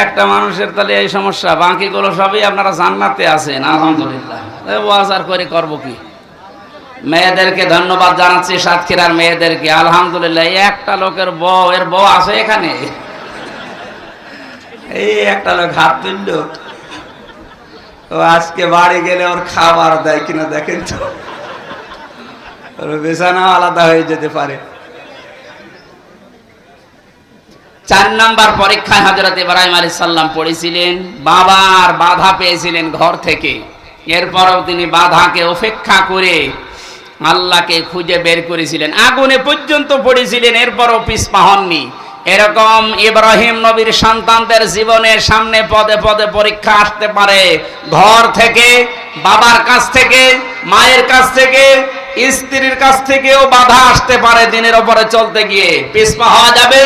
একটা মানুষের তাহলে এই সমস্যা, বাকিগুলো সবই আপনারা জান্নাতে আছেন আলহামদুলিল্লাহ। ওয়াজ আর করে করবো কি? মেয়েদেরকে ধন্যবাদ জানাচ্ছি, সাতক্ষীরার মেয়েদেরকে আলহামদুলিল্লাহ। একটা লোকের বউ, এর বউ আছে এখানে, এই একটা লোক হাত তুলল, ও আজকে বাড়ি গেলে ওর খাবার দেয় কিনা দেখেন তো, ওর বিছানা আলাদা হয়ে যেতে পারে। 4 নাম্বার পরীক্ষায় হযরত ইব্রাহিম আলাইহিস সালাম পড়েছিলেন, বাবার বাধা পেয়েছিলেন ঘর থেকে। এরপরও তিনি বাধাকে উপেক্ষা করে আল্লাহকে খুঁজে বের করেছিলেন, আগুনে পর্যন্ত পড়েছিলেন, এরপরও পিছপা হননি। এরকম ইব্রাহিম নবীর সন্তানদের জীবনের সামনে পদে পদে পরীক্ষা আসতে পারে। ঘর থেকে, বাবার কাছ থেকে, মায়ের কাছ থেকে, স্ত্রীর কাছ থেকেও বাধা আসতে পারে। দিনের উপরে চলতে গিয়ে পিছপা হওয়া যাবে?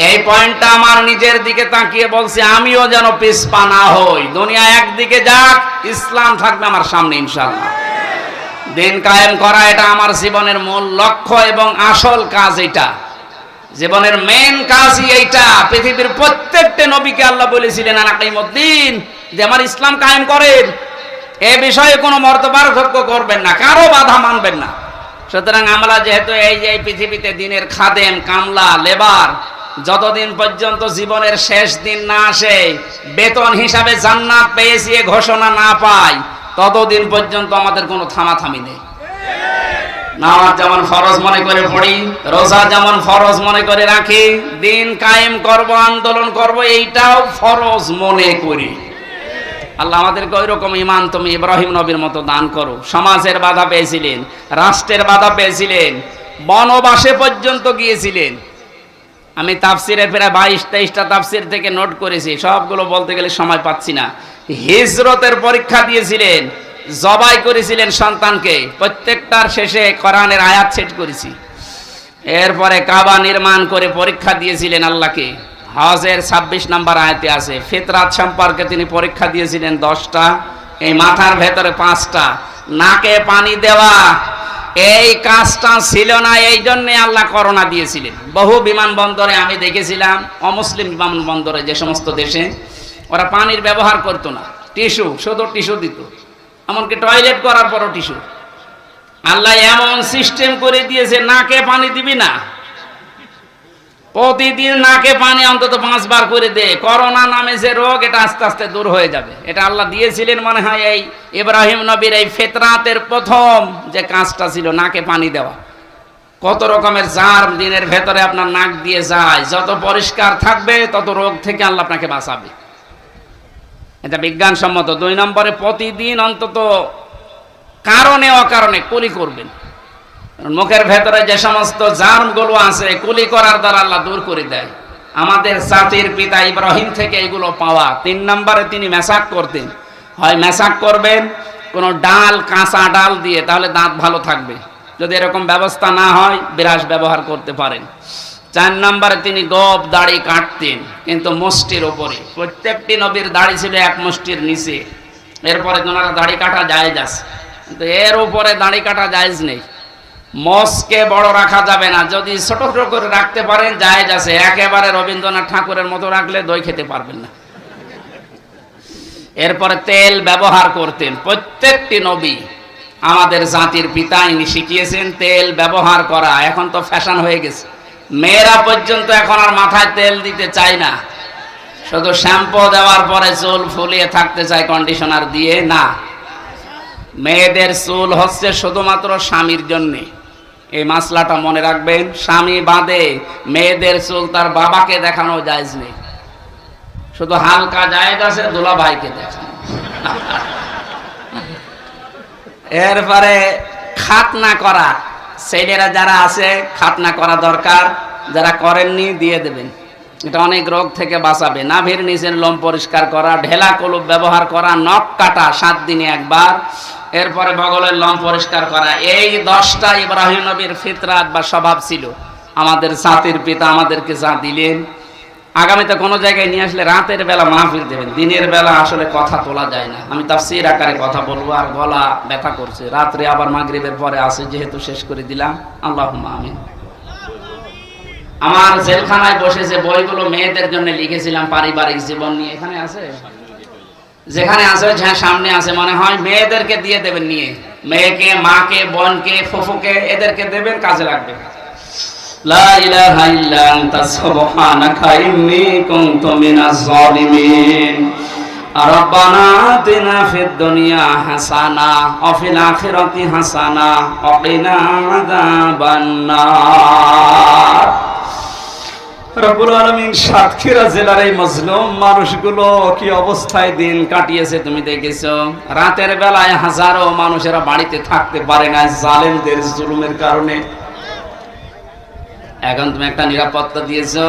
এই পয়েন্টটা আমার নিজের দিকে তাকিয়ে বলছি, আমিও যেন পিছপা না হই। দুনিয়া একদিকে যাক, ইসলাম থাকবে আমার সামনে ইনশাআল্লাহ। দিন কায়েম করা এটা আমার জীবনের মূল লক্ষ্য এবং আসল কাজ। এটা জীবনের মেন কাজই এইটা। পৃথিবীর প্রত্যেকটা নবীকে আল্লাহ বলেছিলেন আনা কাইমুদ্দিন, যে আমার ইসলাম কায়েম করেন। এ বিষয়ে কোনো মতপার্থক্য করবেন না, কারো বাধা মানবেন না। সুতরাং আমরা যেহেতু এই যে পৃথিবীতে দিনের খাদেম, কামলা, লেবার, যতদিন পর্যন্ত জীবনের শেষ দিন না আসে, বেতন হিসাবে জান্নাত পেয়েছি এ ঘোষণা না পাই, ততদিন পর্যন্ত আমাদের কোনো থামাথামি নেই। নামাজ যেমন ফরজ মনে করে পড়ি, রোজা যেমন ফরজ মনে করে রাখি, দিন কায়েম করব, আন্দোলন করব, এইটাও ফরজ মনে করি। আল্লাহ আমাদেরকে ওই রকম ঈমান তুমি ইব্রাহিম নবীর মতো দান করো। সমাজের বাধা পেয়েছিলেন, রাষ্ট্রের বাধা পেয়েছিলেন, বনবাসে পর্যন্ত গিয়েছিলেন। আমি তাফসিরের প্রায় 22-23টা তাফসির থেকে নোট করেছি, সবগুলো বলতে গেলে সময় পাচ্ছি না। হিজরতের পরীক্ষা দিয়েছিলেন, জবাই করেছিলেন সন্তানকে, প্রত্যেকটার শেষে কোরআনের আয়াত সেট করেছি। এরপরে কাবা নির্মাণ করে পরীক্ষা দিয়েছিলেন আল্লাহকে, হজের 26 নম্বর আয়াতে আছে, ফিতরাত সম্পর্কে তিনি পরীক্ষা দিয়েছিলেন 10টা, এই মাথার ভেতরে 5টা, নাকে পানি দেওয়া এই কাজটা ছিল না, এই জন্যে আল্লাহ করোনা দিয়েছিলেন। বহু বিমানবন্দরে আমি দেখেছিলাম, অমুসলিম বিমানবন্দরে যে সমস্ত দেশে ওরা পানির ব্যবহার করতো না, টিস্যু, শুধু টিস্যু দিত, এমনকি টয়লেট করার পরও টিস্যু। আল্লাহ এমন সিস্টেম করে দিয়েছে, নাকে পানি দিবি না, প্রতিদিন নাকে পানি অন্তত 5 বার করে দে। করোনা নামে যে রোগ, এটা আস্তে আস্তে দূর হয়ে যাবে। এটা আল্লাহ দিয়েছিলেন মনে হয় এই ইব্রাহিম নবীর এই ফিতরাতের প্রথম যে কাজটা ছিল নাকে পানি দেওয়া। কত রকমের জার্ম দিনের ভেতরে আপনার নাক দিয়ে যায়, যত পরিষ্কার থাকবে তত রোগ থেকে আল্লাহ আপনাকে বাঁচাবে। এটা বিজ্ঞানসম্মত। 2 নম্বরে প্রতিদিন অন্তত কারণে অকারণে কুলি করবেন। মুখের ভেতরে যে সমস্ত জার্মগুলো আছে কুলি করার দ্বারা আল্লাহ দূর করে দেয়। আমাদের জাতির পিতা ইব্রাহিম থেকে এগুলো পাওয়া। 3 নম্বরে তিনি মেসাক করতেন, হয় মেসাক করবেন কোনো ডাল, কাঁচা ডাল দিয়ে, তাহলে দাঁত ভালো থাকবে। যদি এরকম ব্যবস্থা না হয় ব্রাশ ব্যবহার করতে পারেন। 4 নম্বরে তিনি গোঁফ দাড়ি কাটতেন, কিন্তু মুষ্টির ওপরে। প্রত্যেকটি নবীর দাড়ি ছিল 1 মুষ্টির নিচে। এরপরে ওনারা দাড়ি কাটা জায়েজ আছে, কিন্তু এর উপরে দাড়ি কাটা জায়েজ নেই। মোষকে বড় রাখা যাবে না, যদি ছোট ছোট করে রাখতে পারেন জায়েজ আছে। একেবারে রবীন্দ্রনাথ ঠাকুরের মতো রাখলে দই খেতে পারবেন না। এরপরে তেল ব্যবহার করতেন প্রত্যেকটি নবী। আমাদের জাতির পিতা ইনি শিখিয়েছেন তেল ব্যবহার করা। এখন তো ফ্যাশন হয়ে গেছে, মেয়েরা পর্যন্ত এখন আর মাথায় তেল দিতে চায় না, শুধু শ্যাম্পু দেওয়ার পরে চুল ফুলিয়ে থাকতে চায় কন্ডিশনার দিয়ে। না, মেয়েদের চুল হচ্ছে শুধুমাত্র স্বামীর জন্যে। এই মাসলাটা মনে রাখবেন, স্বামী বাদে মেয়েদের চুল তার বাবাকে দেখানো জায়েজ নেই। শুধু হালকা জায়েজ আছে দুলা ভাইকে দেখানো। এরপরে খাতনা করা, ছেলেরা যারা আছে খাতনা করা দরকার, যারা করেননি দিয়ে দেবেন। এটা অনেক রোগ থেকে বাঁচাবে। নাভির নিচের লোম পরিষ্কার করা, ঢেলা কলুপ ব্যবহার করা, নখ কাটা 7 দিনে একবার, এরপরে বগলের লোম পরিষ্কার করা। এই 10টা ইব্রাহিম নবীর ফিতরাত বা স্বভাব ছিল। আমাদের জাতির পিতা আমাদেরকে যা দিলেন, আগামীতে কোনো জায়গায় নিয়ে আসলে রাতের বেলা মাহফিল দেবেন, দিনের বেলা আসলে কথা তোলা যায় না। আমি তাফসীর আকারে কথা বলবো, আর গলা ব্যথা করছে। রাত্রে আবার মাগরিবের পরে আসে, যেহেতু শেষ করে দিলাম। আল্লাহুম্মা আমিন। আমার জেলখানায় বসে যে বইগুলো মেয়েদের জন্য লিখেছিলাম পারিবারিক জীবন নিয়ে, এখানে আছে, যেখানে আছে হ্যাঁ সামনে আছে মনে হয়, মেয়েদেরকে দিয়ে দেবেন নিয়ে। মেয়েকে, মাকে, বোনকে, ফুফুকে এদেরকে দেবেন, কাজে লাগবে। লা ইলাহা ইল্লা আনতা সুবহানাকা ইন্নী কুনতু মিনাজ জালিমিন। রব্বানা আতিনা ফিদ দুনিয়া হাসানা ওয়া ফিল আখিরাতি হাসানা ওয়া কিনা আযাবান নার। রব্বুল আলামিন সাতক্ষীরা জেলার এই মজলুম মানুষগুলো কি অবস্থায় দিন কাটিয়েছে তুমি দেখেছো। রাতের বেলায় হাজারো মানুষেরা বাড়িতে থাকতে পারে না জালেমদের জুলুমের কারণে। এখন তুমি একটা নিরাপত্তা দিয়েছো,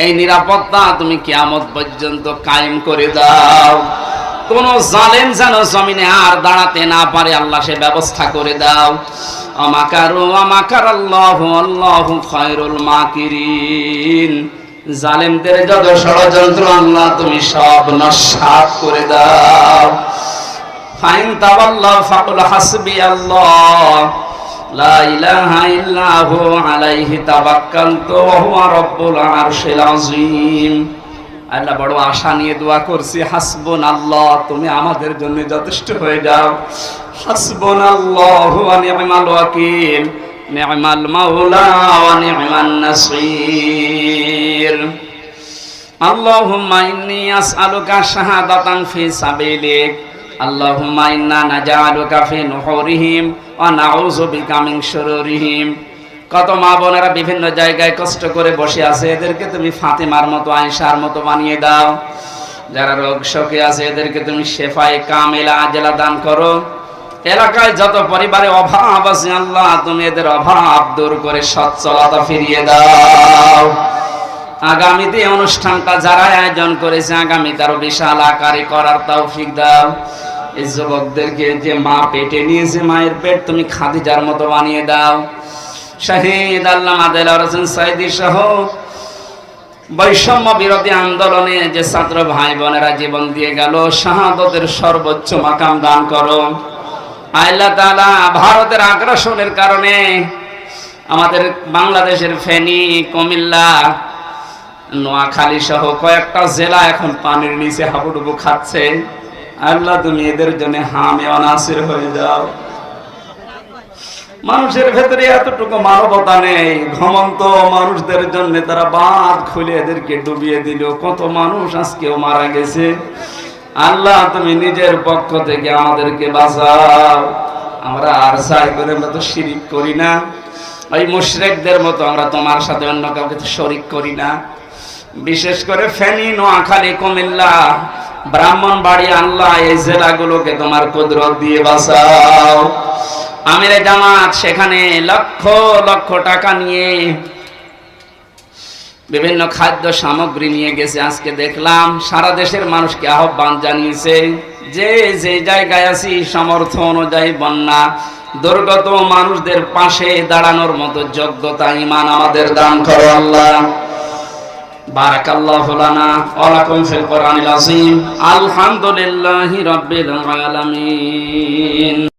এই নিরাপত্তা তুমি কিয়ামত পর্যন্ত কায়েম করে দাও। কোন জালেম যেন জমিনে আর দাঁড়াতে না পারে, আল্লাহ সে ব্যবস্থা করে দাও। আমাকারু আমাকারাল্লাহু আল্লাহু খায়রুল মাকিরিন। জালেমদের যত ষড়যন্ত্র আল্লাহ তুমি সব নস্যাৎ করে দাও। ফাইন তাওয়াল্লাহু ফাকুল হাসবিয়াল্লাহ লা ইলাহা ইল্লা হু আলাইহি তাওয়াক্কালতু ওয়া হুয়া রাব্বুল আরশিল আযীম। আল্লাহ বড় আশা নিয়ে দোয়া করছি, হাসবুনাল্লাহ, তুমি আমাদের জন্য যথেষ্ট হয়ে যাও। হাসবুনাল্লাহু ওয়া নি'মাল ওয়াকিল, নি'মাল মাওলা ওয়া নি'মান নাসীর। আল্লাহুম্মা ইন্নী আসআলুকা শাহাদাতান ফি সাবিলিক, আল্লাহুম্মা ইন্না নাজআলুকা ফি নুহুরিহিম ওয়া নাউযু বিকা মিন শুরুরিহিম। কত মা বোনেরা বিভিন্ন জায়গায় কষ্ট করে বসে আছে, এদেরকে তুমি ফাতেমার মতো, আয়েশার মতো বানিয়ে দাও। যারা রোগ শোকে আছে এদেরকে তুমি শেফায়ে কামিলা আজলা দান করো। এলাকায় যত পরিবারে অভাব আছে আল্লাহ তুমি এদের অভাব দূর করে সচ্ছলতা ফিরিয়ে দাও। আগামীতে অনুষ্ঠানটা যারা আয়োজন করেছে আগামীতে আরো বিশাল আকারে করার তৌফিক দাও। এই যুবকদেরকে যে মা পেটে নিয়েছে, মায়ের পেট তুমি খাদিজার মতো বানিয়ে দাও। শহীদ আল্লামা দেলাওয়ার হোসেন সাইদি সহ বৈষম্য বিরোধী আন্দোলনে যে ছাত্র ভাই বোনেরা জীবন দিয়ে গেল, শাহাদতের সর্বোচ্চ মাকাম দান করো আল্লাহ তাআলা। ভারতের আগ্রাসনের কারণে আমাদের বাংলাদেশের ফেনী, কুমিল্লা, নোয়াখালী সহ কয়েকটা জেলা এখন পানির নিচে হাবুডুবু খাচ্ছে। আল্লাহ তুমি এদের জন্য হামে অনাসির হয়ে যাও। মানুষের ভেতরে এতটুকু মানবতা নেই, ঘমন্ত মানুষদের জন্য তারা বাঁধ খুলে এদেরকে ডুবিয়ে দিল। কত মানুষ আজকেও মারা গেছে। আল্লাহ তুমি নিজের পক্ষ থেকে আমাদেরকে বাঁচাও। আমরা আর চাই করে আমরা তো শিরিক করি না, ওই মুশরিকদের মতো আমরা তোমার সাথে অন্য কাউকে তো শরিক করি না। বিশেষ করে ফেনী, নোয়াখালী, কুমিল্লা, ব্রাহ্মণবাড়িয়া, আল্লাহ এই জেলাগুলোকে তোমার কুদরত দিয়ে বাঁচাও। আমিরে জামাত সেখানে লক্ষ লক্ষ টাকা নিয়ে বিভিন্ন খাদ্য সামগ্রী নিয়ে গেছে। আজকে দেখলাম সারা দেশের মানুষকে আহ্বান জানিয়েছে যে যে জায়গায় আছি সামর্থ্য অনুযায়ী বন্যা দুর্গত মানুষদের পাশে দাঁড়ানোর মতো যোগ্যতা, ঈমান আমাদের দান করো আল্লাহ। বারাকাল্লাহু লানা ওয়া লাকুম ফিল কোরআনিল আযীম। আলহামদুলিল্লাহি রাব্বিল আলামিন।